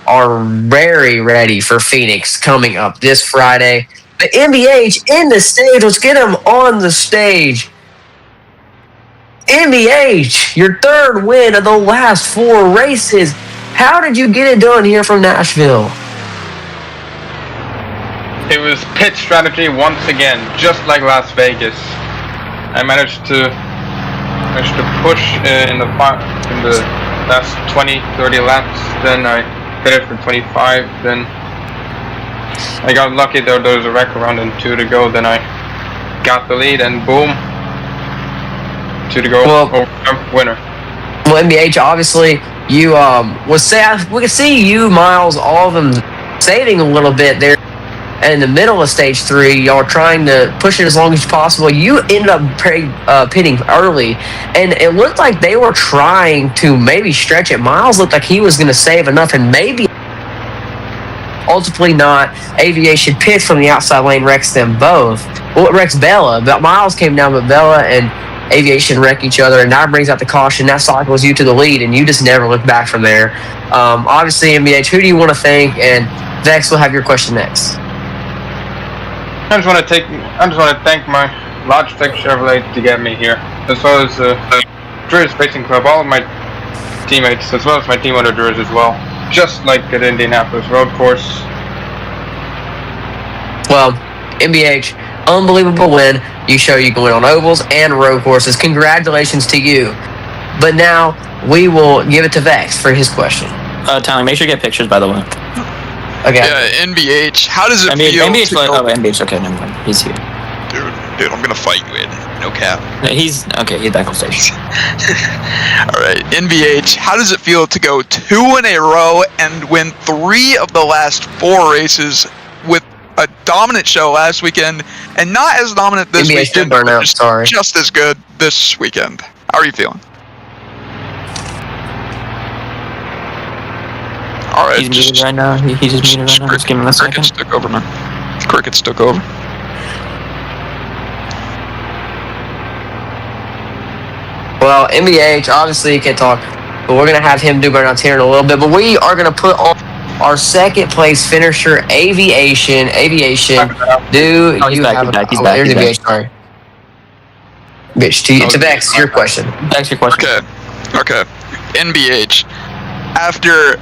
are very ready for Phoenix coming up this Friday. But MBH in the stage. Let's get him on the stage. MBH, your 3rd win of the last 4 races. How did you get it done here from Nashville? It was pit strategy once again, just like Las Vegas. I managed to push in the last 20-30 laps. Then I pitted for 25. Then I got lucky there was a wreck around and 2 to go. Then I got the lead and boom, 2 to go. Winner. Well, MBH, obviously you we could see you, Miles, all of them saving a little bit there. And in the middle of stage 3, y'all are trying to push it as long as possible. You ended up pitting early, and it looked like they were trying to maybe stretch it. Miles looked like he was going to save enough, and maybe ultimately not. Aviation pits from the outside lane, wrecks them both. Well, it wrecks Bella, but Miles came down, but Bella and Aviation wreck each other, and now brings out the caution. That cycles you to the lead, and you just never look back from there. Obviously, MBH, who do you want to thank? And Vex will have your question next. I just want to thank my Logitech Chevrolet to get me here, as well as Drew's Racing Club, all of my teammates, as well as my team under Drew's as well, just like at Indianapolis Road Course. Well, MBH, unbelievable win. You show you can win on ovals and road courses. Congratulations to you. But now we will give it to Vex for his question. Tyler, make sure you get pictures, by the way. Okay. Yeah, NBH. How does it feel? NBH. Okay, never mind. He's here. Dude, I'm gonna fight you, in. No cap. He's back on stage. All right, NBH. How does it feel to go 2 in a row and win 3 of the last 4 races with a dominant show last weekend, and not as dominant this NBH weekend? Did burn out. Sorry. Just as good this weekend. How are you feeling? All right, he's muted right now. He just muted right now. Just give him a second. Cricket's took over, man. Cricket's took over. Well, MBH, obviously you can't talk, but we're going to have him do burnouts here in a little bit. But we are going to put on our 2nd place finisher, Aviation. He's back. He's back. Aviation, sorry. Bitch, to Vex, your question. Vex, your question. Okay. NBH. After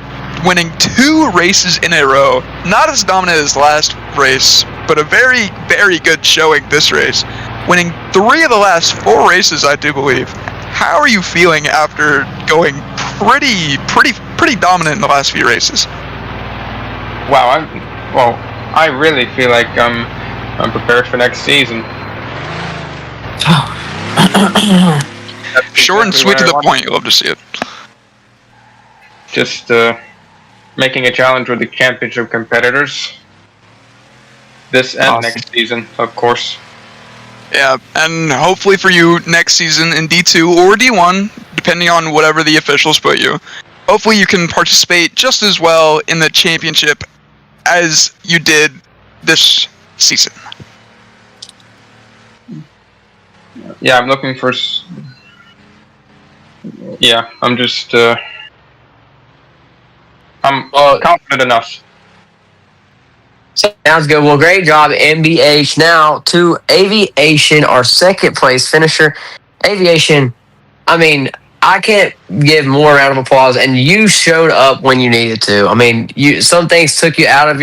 winning 2 races in a row, not as dominant as last race, but a very, very good showing this race. Winning 3 of the last 4 races, I do believe. How are you feeling after going pretty dominant in the last few races? Wow, I really feel like I'm prepared for next season. Short and sweet to the point. You love to see it. Just making a challenge with the championship competitors. This and next season, of course. Yeah, and hopefully for you next season in D2 or D1, depending on whatever the officials put you, hopefully you can participate just as well in the championship as you did this season. Yeah, I'm looking for... Yeah, I'm just... I'm confident enough. Sounds good. Well, great job, MBH. Now to Aviation, our second place finisher. Aviation, I mean, I can't give more round of applause, and you showed up when you needed to. I mean, some things it's out of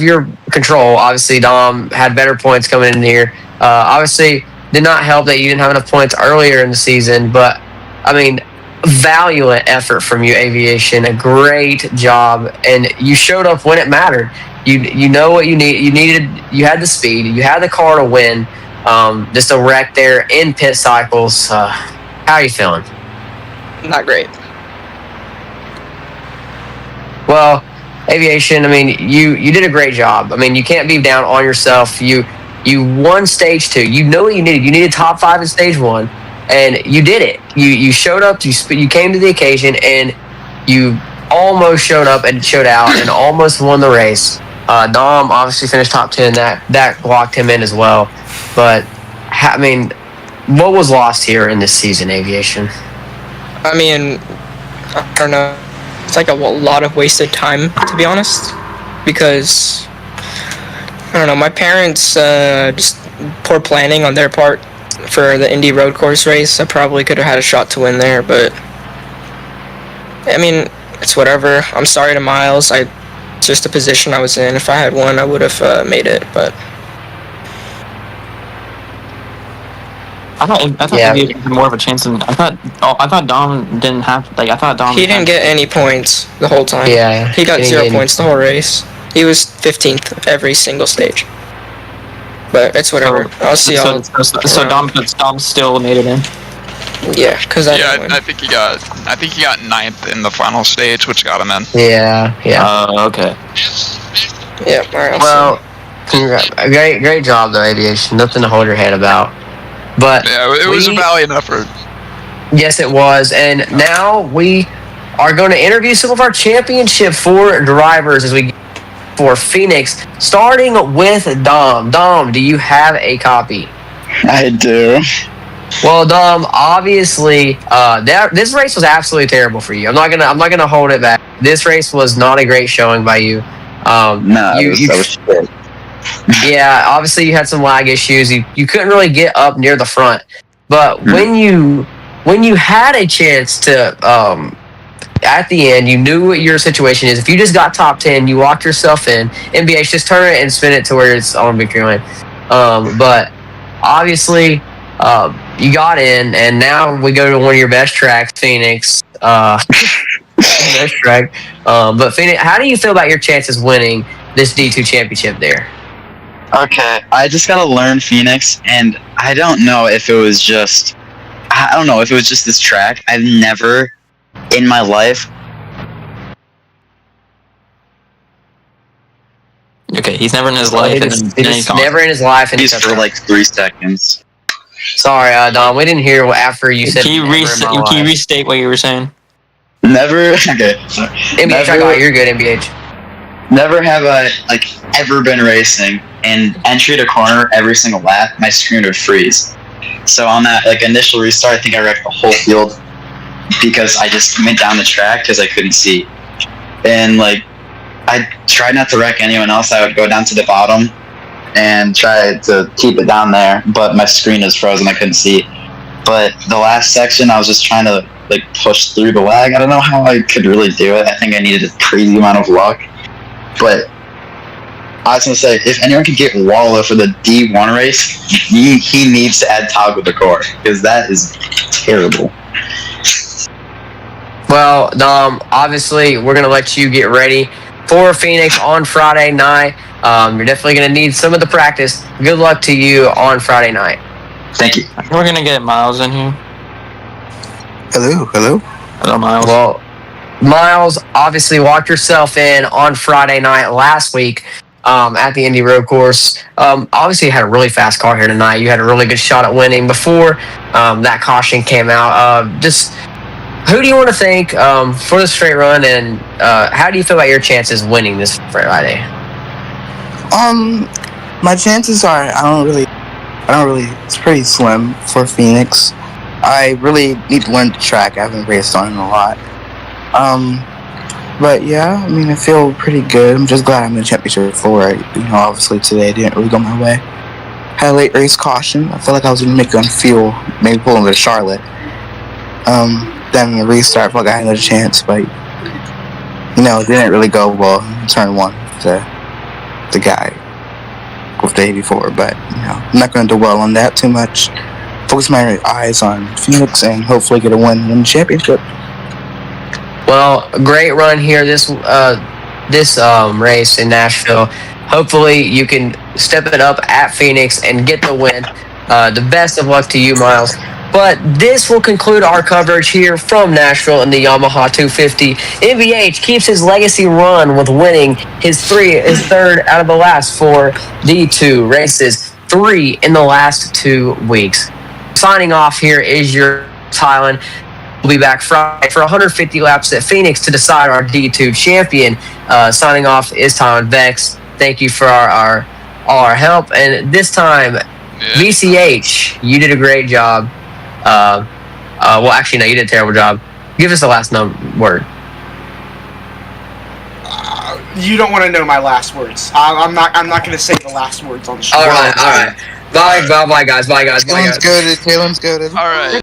your control. Obviously, Dom had better points coming in here. Obviously, did not help that you didn't have enough points earlier in the season, but I mean, valiant effort from you, Aviation. A great job, and you showed up when it mattered. You know what you need. You had the speed. You had the car to win. Just a wreck there in pit cycles. How are you feeling? Not great. Well, Aviation, I mean, you did a great job. I mean, you can't be down on yourself. You won stage 2. You know what you needed. You needed top 5 in stage 1, and you did it. You showed up. You came to the occasion, and you almost showed up and showed out and almost won the race. Dom obviously finished top 10. That locked him in as well. But, I mean, what was lost here in this season, Aviation? I mean, I don't know. It's like a lot of wasted time, to be honest. Because, I don't know, my parents, just poor planning on their part for the Indy road course race. I probably could have had a shot to win there, but, I mean, it's whatever. I'm sorry to Miles. It's just the position I was in. If I had won, I would have made it, but... I thought maybe had more of a chance than I thought Dom didn't have He didn't get any points the whole time. Yeah, he got 0 points the whole race. He was 15th every single stage. But it's whatever. I'll see y'all. So Dom still made it in. Yeah, because I think he got 9th in the final stage, which got him in. Yeah. Okay. Yeah. All right. Well, great job though, Aviation. Nothing to hold your head about. But yeah, it was a valiant effort. Yes, it was. And now we are going to interview some of our championship 4 drivers as we get for Phoenix, starting with Dom. Dom, do you have a copy? I do. Well, Dom, obviously, this race was absolutely terrible for you. I'm not gonna hold it back. This race was not a great showing by you. That was shit. Yeah, obviously you had some lag issues. You couldn't really get up near the front. But when you had a chance to, at the end, you knew what your situation is. If you just got top 10, you locked yourself in. MBH, just turn it and spin it to where it's on victory lane. But obviously, you got in, and now we go to one of your best tracks, Phoenix. Best track. But Phoenix, how do you feel about your chances winning this D2 championship there? Okay, I just gotta learn Phoenix, and I don't know if it was just this track. I've never in my life. Okay, he's never in his life. He's never in his life. And he's for like 3 seconds. Sorry, Dom, we didn't hear after you said. Can you restate what you were saying? Never. Okay. MBH, I got it. You're good, MBH. Never have I ever been racing and entry to corner every single lap. My screen would freeze. So on that initial restart, I think I wrecked the whole field because I just went down the track because I couldn't see. And I tried not to wreck anyone else. I would go down to the bottom and try to keep it down there, but my screen is frozen. I couldn't see. But the last section, I was just trying to push through the lag. I don't know how I could really do it. I think I needed a crazy amount of luck. But I was going to say, if anyone could get Wallow for the D1 race, he needs to add Tog with the core, because that is terrible. Well, Dom, obviously, we're going to let you get ready for Phoenix on Friday night. You're definitely going to need some of the practice. Good luck to you on Friday night. Thank you. We're going to get Miles in here. Hello, Miles. Well, Miles, obviously walked yourself in on Friday night last week at the Indy Road Course. Obviously, you had a really fast car here tonight. You had a really good shot at winning before that caution came out. Just who do you want to thank for the straight run, and how do you feel about your chances winning this Friday? My chances are I don't really. It's pretty slim for Phoenix. I really need to learn the track. I haven't raced on it a lot. But yeah, I mean, I feel pretty good. I'm just glad I'm in the championship before. Obviously today didn't really go my way. Had a late race caution. I felt like I was gonna make it on fuel, maybe pull into Charlotte. Then the restart, I felt like I had another chance, but it didn't really go well in turn one. The guy with the 84, but I'm not gonna dwell on that too much. Focus my eyes on Phoenix and hopefully get a win in the championship. Well, great run here this race in Nashville. Hopefully you can step it up at Phoenix and get the win. The best of luck to you, Miles. But this will conclude our coverage here from Nashville in the Yamaha 250. MVH keeps his legacy run with winning his third out of the last 4 D2 races, 3 in the last 2 weeks. Signing off here is your Tylen. We'll be back Friday for 150 laps at Phoenix to decide our D2 champion. Signing off is Tylen Vex. Thank you for all our help. And this time, VCH, you did a great job. Well, actually, no, you did a terrible job. Give us the last word. You don't want to know my last words. I'm not going to say the last words on the show. All right. Bye, guys. Bye, guys. Talen's goated. All right.